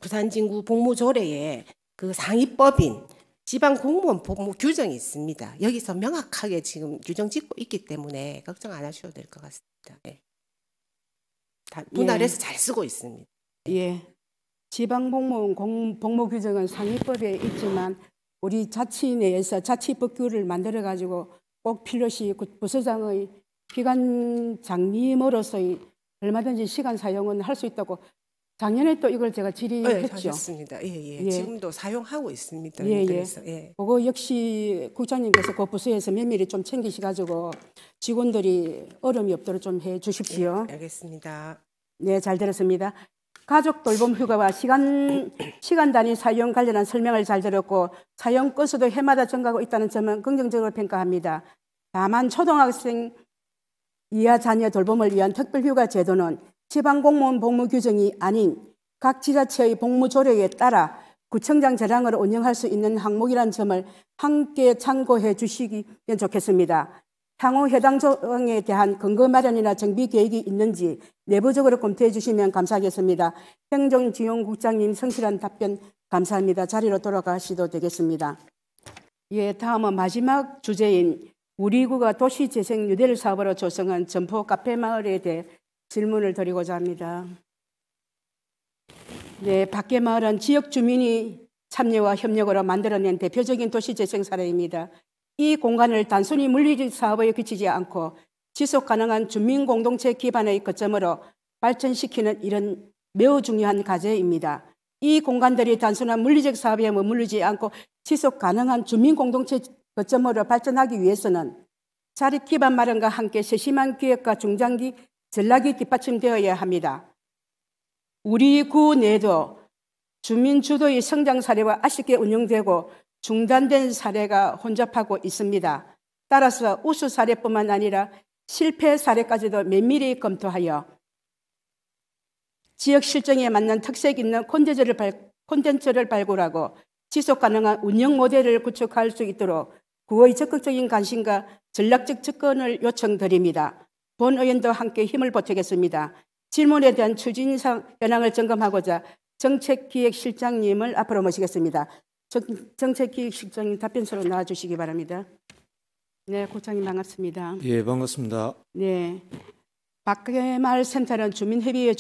부산진구 복무조례에 그 상위법인 지방공무원 복무 규정이 있습니다. 여기서 명확하게 지금 규정 짓고 있기 때문에 걱정 안 하셔도 될 것 같습니다. 네. 다 분할해서 잘 쓰고 있습니다. 예. 지방공무원 복무 규정은 상위법에 있지만 우리 자치 내에서 자치법규를 만들어 가지고 꼭 필요시 부서장의 기관 장님으로서의 얼마든지 시간 사용은 할 수 있다고 작년에 또 이걸 제가 네, 질의했죠. 하셨습니다. 예. 예. 지금도 사용하고 있습니다. 예. 그래서 예. 그거 역시 국장님께서 그 부서에서 면밀히 좀 챙기셔가지고 직원들이 어려움이 없도록 좀 해 주십시오. 알겠습니다. 네, 잘 들었습니다. 가족 돌봄 휴가와 시간 단위 사용 관련한 설명을 잘 들었고 사용 건수도 해마다 증가하고 있다는 점은 긍정적으로 평가합니다. 다만 초등학생 이하 자녀 돌봄을 위한 특별휴가 제도는 지방공무원 복무 규정이 아닌 각 지자체의 복무 조례에 따라 구청장 재량으로 운영할 수 있는 항목이라는 점을 함께 참고해 주시면 좋겠습니다. 향후 해당 조항에 대한 근거 마련이나 정비 계획이 있는지 내부적으로 검토해 주시면 감사하겠습니다. 행정지원국장님 성실한 답변 감사합니다. 자리로 돌아가시도 되겠습니다. 예, 다음은 마지막 주제인 우리 구가 도시재생 뉴딜 사업으로 조성한 점포 카페 마을에 대해 질문을 드리고자 합니다. 네, 밖에 마을은 지역 주민이 참여와 협력으로 만들어낸 대표적인 도시재생 사례입니다. 이 공간을 단순히 물리적 사업에 그치지 않고 지속 가능한 주민 공동체 기반의 거점으로 발전시키는 일은 매우 중요한 과제입니다. 이 공간들이 단순한 물리적 사업에 머무르지 않고 지속 가능한 주민 공동체 거점으로 발전하기 위해서는 자립 기반 마련과 함께 세심한 기획과 중장기 전략이 뒷받침되어야 합니다. 우리 구 내도 주민 주도의 성장 사례와 아쉽게 운영되고 중단된 사례가 혼잡하고 있습니다. 따라서 우수 사례뿐만 아니라 실패 사례까지도 면밀히 검토하여 지역 실정에 맞는 특색 있는 콘텐츠를 발굴하고 지속 가능한 운영 모델을 구축할 수 있도록 구의 적극적인 관심과 전략적 접근을 요청드립니다. 본 의원도 함께 힘을 보태겠습니다. 질문에 대한 추진상 현황을 점검하고자 정책기획실장님을 앞으로 모시겠습니다. 정책기획실장님 답변서로 나와주시기 바랍니다. 네, 국장님 반갑습니다. 예, 반갑습니다. 네, 밖에마을 센터는 주민협의회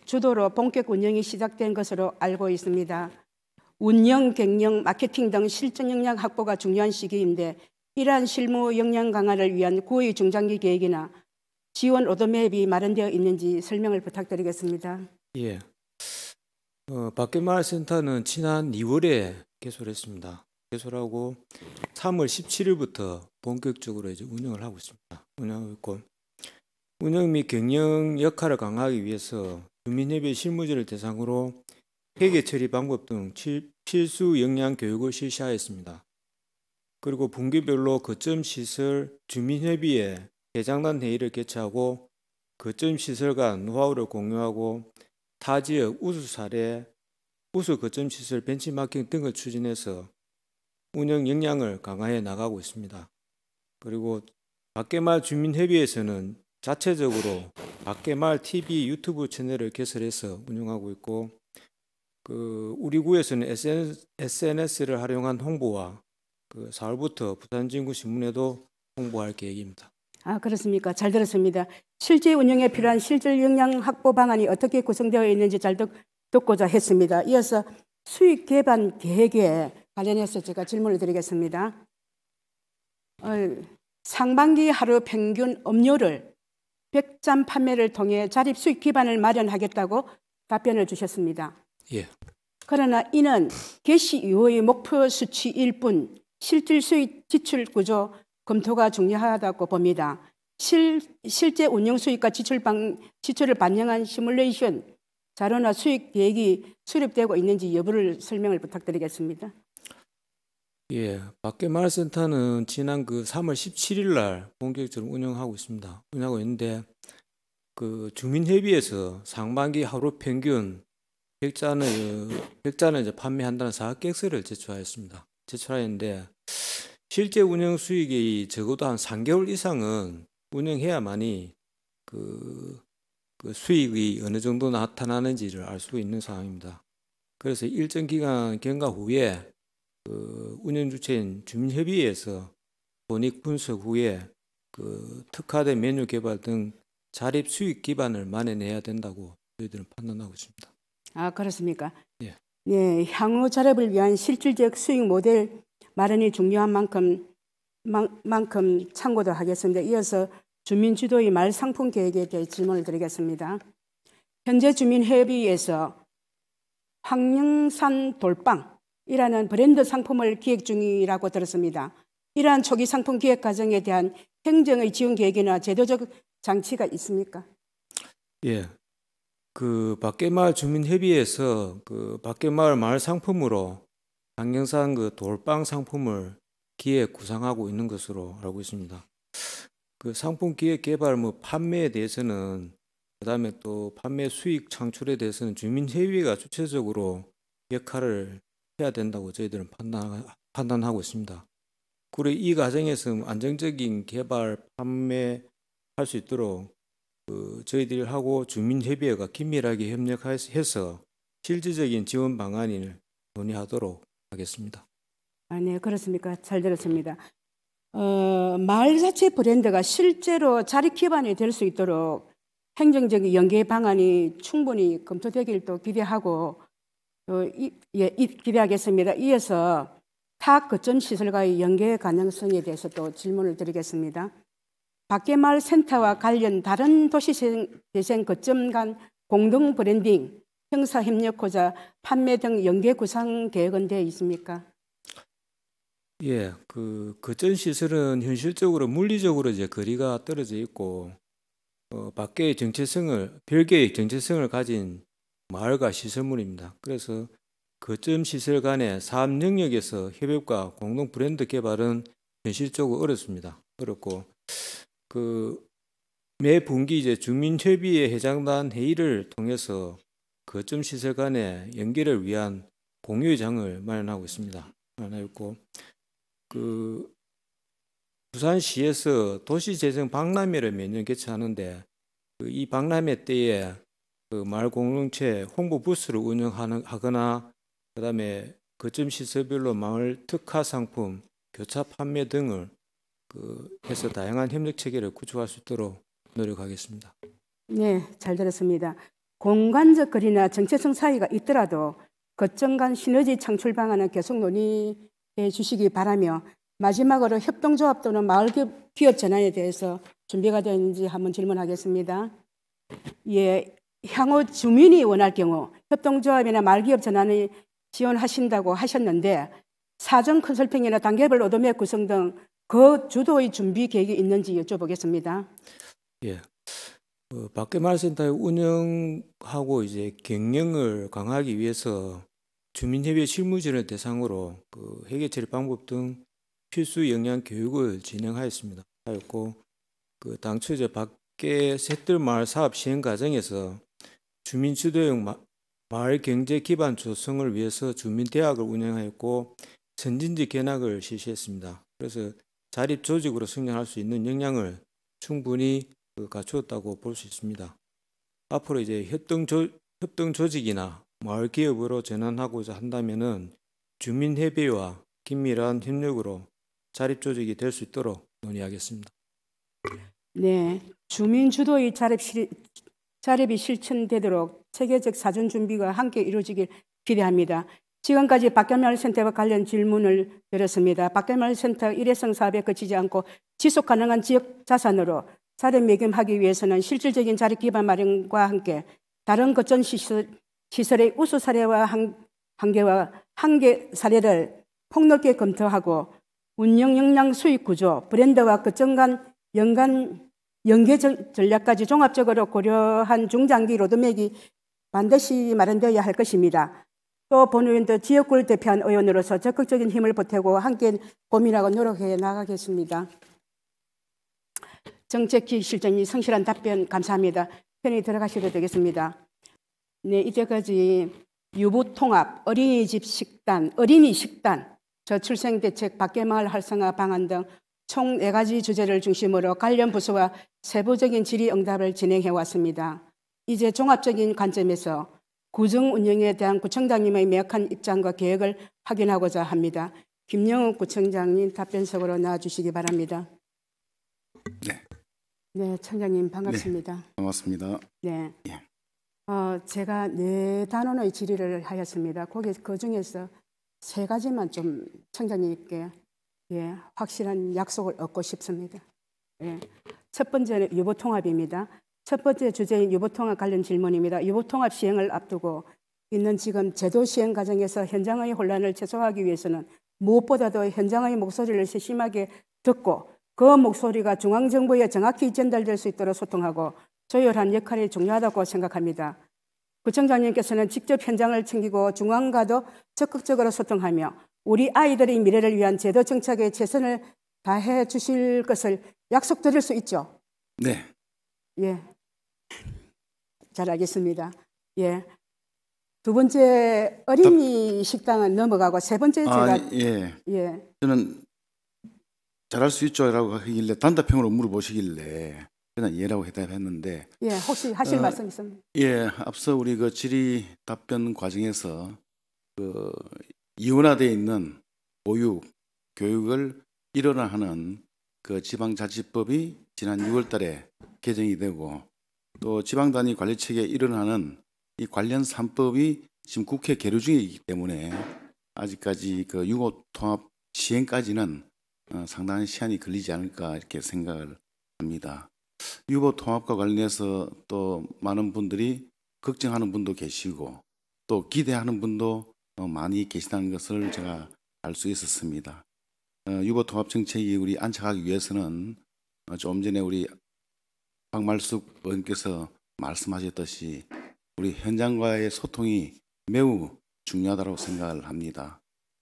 주도로 본격 운영이 시작된 것으로 알고 있습니다. 운영, 경영, 마케팅 등 실전 역량 확보가 중요한 시기인데 이러한 실무 역량 강화를 위한 구의 중장기 계획이나 지원 로드맵이 마련되어 있는지 설명을 부탁드리겠습니다. 예, 밖에마을센터는 지난 2월에 개설했습니다. 개설하고 3월 17일부터 본격적으로 이제 운영을 하고 있습니다. 운영하고 있고 운영 및 경영 역할을 강화하기 위해서 주민협의회 실무자를 대상으로 회계 처리 방법 등 필수 역량 교육을 실시하였습니다. 그리고 분기별로 거점 시설 주민협의회 대장단 회의를 개최하고 거점 시설 간 노하우를 공유하고 타 지역 우수 사례, 우수 거점 시설 벤치마킹 등을 추진해서 운영 역량을 강화해 나가고 있습니다. 그리고 밖에마을 주민협의회에서는 자체적으로 밖에마을 TV 유튜브 채널을 개설해서 운영하고 있고 우리 구에서는 SNS를 활용한 홍보와 4월부터 부산진구 신문에도 홍보할 계획입니다. 아, 그렇습니까? 잘 들었습니다. 실제 운영에 필요한 실질 역량 확보 방안이 어떻게 구성되어 있는지 잘 듣고자 했습니다. 이어서 수익 개발 계획에 관련해서 제가 질문을 드리겠습니다. 상반기 하루 평균 업료를 100잔 판매를 통해 자립 수익 기반을 마련하겠다고 답변을 주셨습니다. 예. 그러나 이는 개시 이후의 목표 수치일 뿐 실질 수익 지출 구조 검토가 중요하다고 봅니다. 실제 운영 수익과 지출을 반영한 시뮬레이션 자료나 수익 계획이 수립되고 있는지 여부를 설명을 부탁드리겠습니다. 예, 밖에마을센터는 지난 3월 17일 날 본격적으로 운영하고 있습니다. 운영하고 있는데 주민협의회에서 상반기 하루 평균 100잔을 이제 판매한다는 사업 계획서를 제출하였는데 실제 운영 수익이 적어도 한 3개월 이상은 운영해야만이 수익이 어느 정도 나타나는지를 알 수 있는 상황입니다. 그래서 일정 기간 경과 후에 운영 주체인 주민협의회에서 본익 분석 후에 특화된 메뉴 개발 등 자립 수익 기반을 마련해야 된다고 저희들은 판단하고 있습니다. 아, 그렇습니까? 예. 네, 향후 자립을 위한 실질적 수익 모델 마련이 중요한 만큼 만큼 참고도 하겠습니다. 이어서 주민주도의 마을 상품 계획에 대해 질문을 드리겠습니다. 현재 주민협의회에서 황령산 돌빵이라는 브랜드 상품을 기획 중이라고 들었습니다. 이러한 초기 상품 기획 과정에 대한 행정의 지원 계획이나 제도적 장치가 있습니까? 예, 그 밖에마을 주민협의회에서 그 밖에마을 마을 상품으로 황령산 그 돌빵 상품을 기획 구상하고 있는 것으로 알고 있습니다. 그 상품 기획 개발 판매에 대해서는 그다음에 또 판매 수익 창출에 대해서는 주민협의회가 주체적으로 역할을 해야 된다고 저희들은 판단하고 있습니다. 그리고 이 과정에서 안정적인 개발 판매할 수 있도록 저희들하고 주민협의회가 긴밀하게 협력해서 실질적인 지원 방안을 논의하도록 하겠습니다. 네, 그렇습니까? 잘 들었습니다. 마을 자체 브랜드가 실제로 자리 기반이 될 수 있도록 행정적인 연계 방안이 충분히 검토되길 또 기대하고 기대하겠습니다. 이어서 타 거점 시설과의 연계 가능성에 대해서 또 질문을 드리겠습니다. 밖에마을 센터와 관련 다른 도시재생 거점 간 공동 브랜딩, 형사 협력호자, 판매 등 연계 구상 계획은 되어 있습니까? 예, 그 거점 시설은 현실적으로 물리적으로 이제 거리가 떨어져 있고 밖의 별개의 정체성을 가진 마을과 시설물입니다. 그래서 거점 시설 간의 사업 영역에서 협업과 공동 브랜드 개발은 현실적으로 어렵습니다. 어렵고 매 분기 이제 주민협의회 회장단 회의를 통해서 거점 시설 간의 연계를 위한 공유장을 마련하고 있습니다. 마련하고 부산시에서 도시재생 박람회를 매년 개최하는데 이 박람회 때에 마을 공동체 홍보 부스를 운영하거나 그다음에 거점 시설별로 마을 특화 상품, 교차 판매 등을 해서 다양한 협력 체계를 구축할 수 있도록 노력하겠습니다. 네, 잘 들었습니다. 공간적 거리나 정체성 차이가 있더라도 거점 간 시너지 창출 방안은 계속 논의해 주시기 바라며 마지막으로 협동조합 또는 마을 기업 전환에 대해서 준비가 되는지 한번 질문하겠습니다. 예, 향후 주민이 원할 경우 협동조합이나 마을 기업 전환을 지원하신다고 하셨는데 사전 컨설팅이나 단계별 로드맵 구성 등 그 주도의 준비 계획이 있는지 여쭤보겠습니다. 예, 밖에마을센터의 운영하고 이제 경영을 강화하기 위해서 주민협의회 실무진을 대상으로 회계 처리 방법 등 필수 역량 교육을 진행하였습니다. 당초 이제 밖에 셋들마을 사업 시행 과정에서 주민 주도형 마을 경제 기반 조성을 위해서 주민대학을 운영하였고 선진지 견학을 실시했습니다. 그래서 자립 조직으로 성장할 수 있는 역량을 충분히 갖추었다고 볼 수 있습니다. 앞으로 이제 협동 조직이나 마을 기업으로 전환하고자 한다면은 주민협의회와 긴밀한 협력으로 자립 조직이 될 수 있도록 논의하겠습니다. 네, 주민 주도의 자립이 실천되도록 체계적 사전 준비가 함께 이루어지길 기대합니다. 지금까지 밖에마을센터와 관련 질문을 드렸습니다. 밖에마을센터 일회성 사업에 그치지 않고 지속 가능한 지역 자산으로 자립매김하기 위해서는 실질적인 자립 기반 마련과 함께 다른 거점 시설의 우수 사례와 한계 사례를 폭넓게 검토하고 운영 역량 수익 구조, 브랜드와 거점 간 연계 전략까지 종합적으로 고려한 중장기 로드맵이 반드시 마련되어야 할 것입니다. 또 본의원도 지역구를 대표한 의원으로서 적극적인 힘을 보태고 함께 고민하고 노력해 나가겠습니다. 정책기 실장님 성실한 답변 감사합니다. 편히 들어가셔도 되겠습니다. 네, 이때까지 유부통합, 어린이 식단, 저출생대책, 밖에마을 활성화 방안 등 총 4가지 주제를 중심으로 관련 부서와 세부적인 질의응답을 진행해 왔습니다. 이제 종합적인 관점에서 구청 운영에 대한 구청장님의 명확한 입장과 계획을 확인하고자 합니다. 김영욱 구청장님 답변석으로 나와주시기 바랍니다. 네. 네, 청장님 반갑습니다. 네, 반갑습니다. 네. 예. 제가 4단원의 질의를 하였습니다. 그 중에서 3가지만 좀 청장님께 예, 확실한 약속을 얻고 싶습니다. 예, 첫 번째는 유보통합입니다. 첫 번째 주제인 유보통합 관련 질문입니다. 유보통합 시행을 앞두고 있는 지금 제도 시행 과정에서 현장의 혼란을 최소화하기 위해서는 무엇보다도 현장의 목소리를 세심하게 듣고 그 목소리가 중앙정부에 정확히 전달될 수 있도록 소통하고 조율한 역할이 중요하다고 생각합니다. 구청장님께서는 직접 현장을 챙기고 중앙과도 적극적으로 소통하며 우리 아이들의 미래를 위한 제도 정착에 최선을 다해 주실 것을 약속드릴 수 있죠? 네. 예. 잘 알겠습니다. 예. 두 번째 어린이 식당은 넘어가고 세 번째 제가 예. 예. 저는 잘할 수 있죠라고 하길래 단답형으로 물어보시길래 그냥 예라고 대답했는데 예, 혹시 하실 말씀 있습니까? 예, 앞서 우리 그 질의 답변 과정에서 그 이원화되어 있는 보육, 교육을 일원화하는 그 지방자치법이 지난 6월달에 개정이 되고 또 지방단위 관리체계 일원화하는 이 관련 3법이 지금 국회 계류 중이기 때문에 아직까지 그 유보통합 시행까지는 상당한 시간이 걸리지 않을까 이렇게 생각을 합니다. 유보통합과 관련해서 또 많은 분들이 걱정하는 분도 계시고 또 기대하는 분도 많이 계시다는 것을 제가 알 수 있었습니다. 유보통합 정책이 우리 안착하기 위해서는 좀 전에 우리 박말숙 의원께서 말씀하셨듯이 우리 현장과의 소통이 매우 중요하다고 생각을 합니다.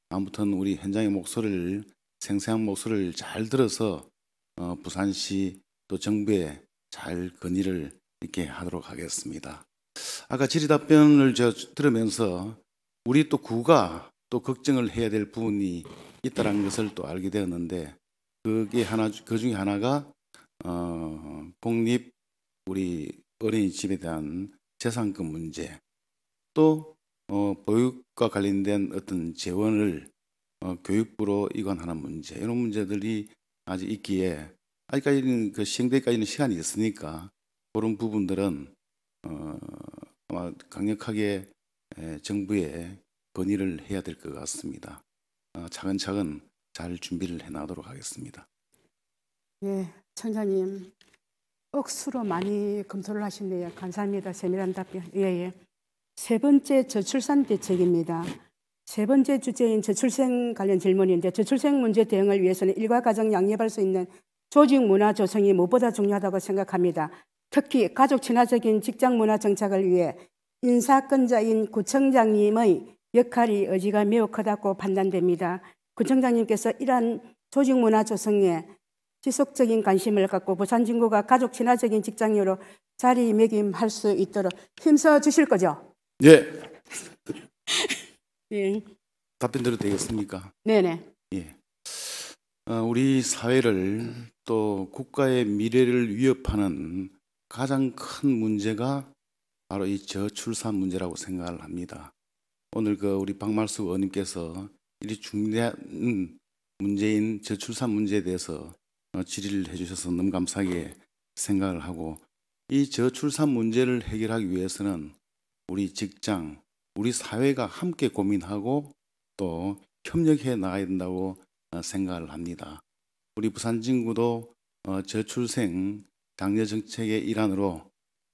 아무튼 우리 현장의 목소리를 생생한 목소리를 잘 들어서 부산시 또 정부에 잘 건의를 이렇게 하도록 하겠습니다. 아까 질의 답변을 들으면서 우리 또 구가 또 걱정을 해야 될 부분이 있다는 것을 또 알게 되었는데 그게 그 중에 하나가 공립 우리 어린이집에 대한 재산권 문제 또 보육과 관련된 어떤 재원을 교육부로 이관하는 문제 이런 문제들이 아직 있기에 아직까지는 그 시행되기까지는 시간이 있으니까 그런 부분들은 아마 강력하게 정부에 건의를 해야 될 것 같습니다. 차근차근 잘 준비를 해나가도록 하겠습니다. 예, 청장님 억수로 많이 검토를 하시네요. 감사합니다. 세밀한 답변. 예. 세 번째 저출산 대책입니다. 세 번째 주제인 저출생 관련 질문인데 저출생 문제 대응을 위해서는 일과 가정 양립할 수 있는 조직 문화 조성이 무엇보다 중요하다고 생각합니다. 특히 가족 친화적인 직장 문화 정착을 위해 인사권자인 구청장님의 역할이 의지가 매우 크다고 판단됩니다. 구청장님께서 이러한 조직 문화 조성에 지속적인 관심을 갖고 부산 진구가 가족 친화적인 직장으로 자리매김할 수 있도록 힘써 주실 거죠? 예. 예. 답변 드려도 되겠습니까? 네네. 예. 우리 사회를 또 국가의 미래를 위협하는 가장 큰 문제가 바로 이 저출산 문제라고 생각을 합니다. 오늘 그 우리 박말숙 의원님께서 이 중대한 문제인 저출산 문제에 대해서 질의를 해주셔서 너무 감사하게 생각을 하고 이 저출산 문제를 해결하기 위해서는 우리 직장, 우리 사회가 함께 고민하고 또 협력해 나가야 된다고 생각을 합니다. 우리 부산 진구도 저출생 장려 정책의 일환으로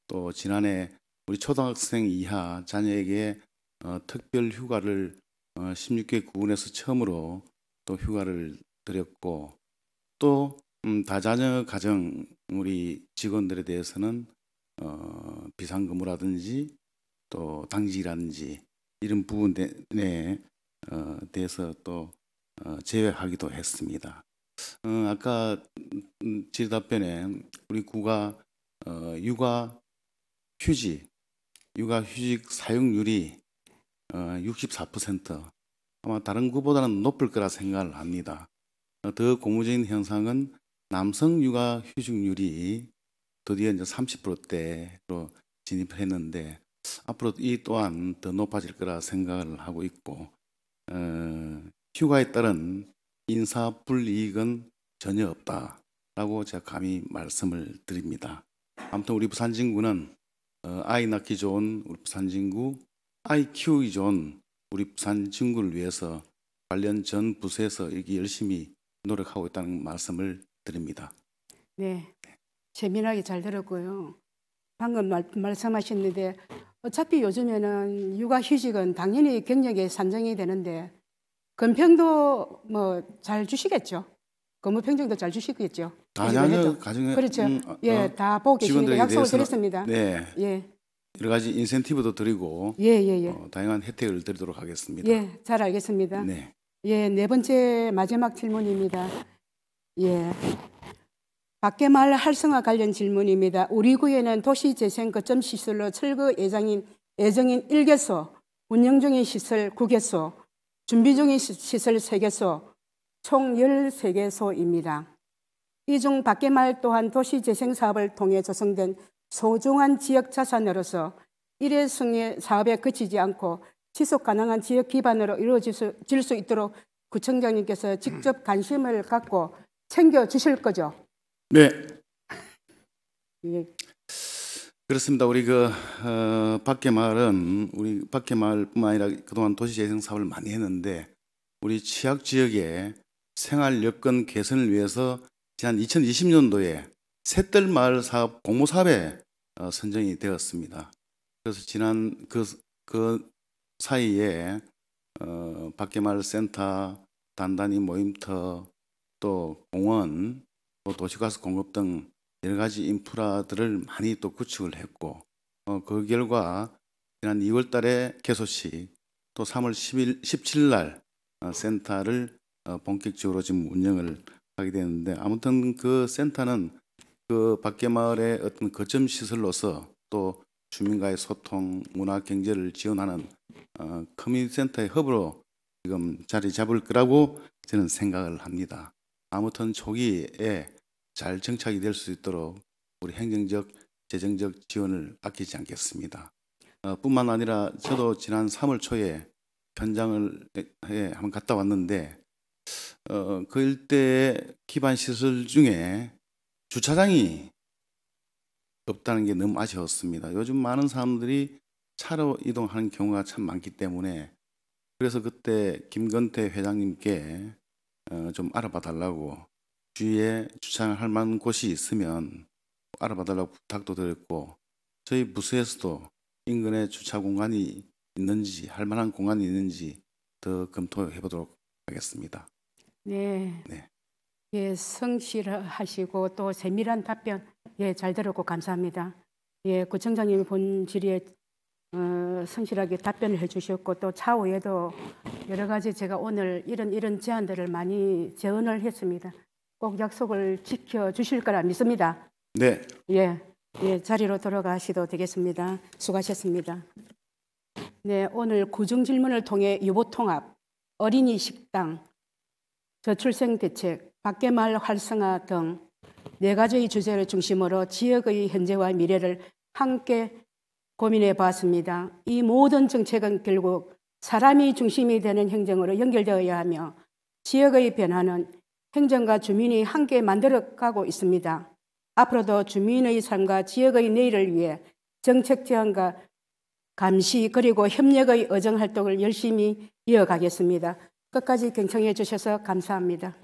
또 지난해 우리 초등학생 이하 자녀에게 특별 휴가를 16개 구군에서 처음으로 또 휴가를 드렸고 또 다자녀 가정 우리 직원들에 대해서는 비상근무라든지 또 당직이라든지 이런 부분에 대해서 또 제외하기도 했습니다. 아까 질의 답변에 우리 구가 육아휴직 사용률이 64% 아마 다른 구보다는 높을 거라 생각을 합니다. 더 고무적인 현상은 남성 육아휴직률이 드디어 이제 30%대로 진입을 했는데 앞으로 이 또한 더 높아질 거라 생각을 하고 있고 휴가에 따른 인사 불이익은 전혀 없다라고 제가 감히 말씀을 드립니다. 아무튼 우리 부산 진구는 아이 낳기 좋은 우리 부산 진구, 아이 키우기 좋은 우리 부산 진구를 위해서 관련 전 부서에서 이렇게 열심히 노력하고 있다는 말씀을 드립니다. 네, 재미나게 잘 들었고요. 방금 말씀하셨는데 어차피 요즘에는 육아휴직은 당연히 경력에 산정이 되는데 건평도 뭐 잘 주시겠죠? 근무평정도 잘 주시겠죠? 다양한 가정에 그렇죠. 예, 다 보고 계시니까 직원들에 약속을 대해서는 드렸습니다. 네, 예, 여러 가지 인센티브도 드리고 예. 다양한 혜택을 드리도록 하겠습니다. 예, 잘 알겠습니다. 네. 예, 네 번째 마지막 질문입니다. 예, 밖에마을 활성화 관련 질문입니다. 우리 구에는 도시재생 거점 시설로 철거 예정인 1개소, 운영 중인 시설 9개소, 준비 중인 시설 3개소, 총 13개소입니다. 이 중 밖에마을 또한 도시재생 사업을 통해 조성된 소중한 지역 자산으로서 일회성의 사업에 그치지 않고 지속 가능한 지역 기반으로 이루어질 수 있도록 구청장님께서 직접 관심을 갖고 챙겨주실 거죠? 네. 예. 그렇습니다. 우리 밖에 마을은 우리 밖에 마을뿐만 아니라 그동안 도시재생 사업을 많이 했는데 우리 취약 지역의 생활 여건 개선을 위해서 지난 2020년도에 샛들 마을 사업 공모 사업에 선정이 되었습니다. 그래서 지난 그 사이에 밖에 마을 센터, 단단히 모임터, 또 공원, 또 도시가스 공급 등 여러 가지 인프라들을 많이 또 구축을 했고 그 결과 지난 2월 달에 개소식 또 3월 17일 날 센터를 본격적으로 지금 운영을 하게 되는데 아무튼 그 센터는 그 밖에 마을의 어떤 거점 시설로서 또 주민과의 소통, 문화 경제를 지원하는 커뮤니티 센터의 허브로 지금 자리 잡을 거라고 저는 생각을 합니다. 아무튼 초기에 잘 정착이 될 수 있도록 우리 행정적, 재정적 지원을 아끼지 않겠습니다. 뿐만 아니라 저도 지난 3월 초에 현장을 한번 갔다 왔는데 그 일대의 기반 시설 중에 주차장이 없다는 게 너무 아쉬웠습니다. 요즘 많은 사람들이 차로 이동하는 경우가 참 많기 때문에 그래서 그때 김건태 회장님께 좀 알아봐 달라고 주위에 주차할 만한 곳이 있으면 알아봐 달라고 부탁도 드렸고 저희 부서에서도 인근에 주차 공간이 있는지 할 만한 공간이 있는지 더 검토해 보도록 하겠습니다. 네. 네. 예, 성실하시고 또 세밀한 답변 예, 잘 들었고 감사합니다. 예, 구청장님이 본 질의에 성실하게 답변을 해주셨고 또 차후에도 여러 가지 제가 오늘 이런 제안들을 많이 제언을 했습니다. 꼭 약속을 지켜주실 거라 믿습니다. 네. 예, 자리로 돌아가시도 되겠습니다. 수고하셨습니다. 네, 오늘 구중 질문을 통해 유보통합, 어린이 식당, 저출생 대책, 밖에마을 활성화 등 4가지의 주제를 중심으로 지역의 현재와 미래를 함께 고민해 보았습니다. 이 모든 정책은 결국 사람이 중심이 되는 행정으로 연결되어야 하며 지역의 변화는 행정과 주민이 함께 만들어가고 있습니다. 앞으로도 주민의 삶과 지역의 내일을 위해 정책 제안과 감시 그리고 협력의 의정 활동을 열심히 이어가겠습니다. 끝까지 경청해 주셔서 감사합니다.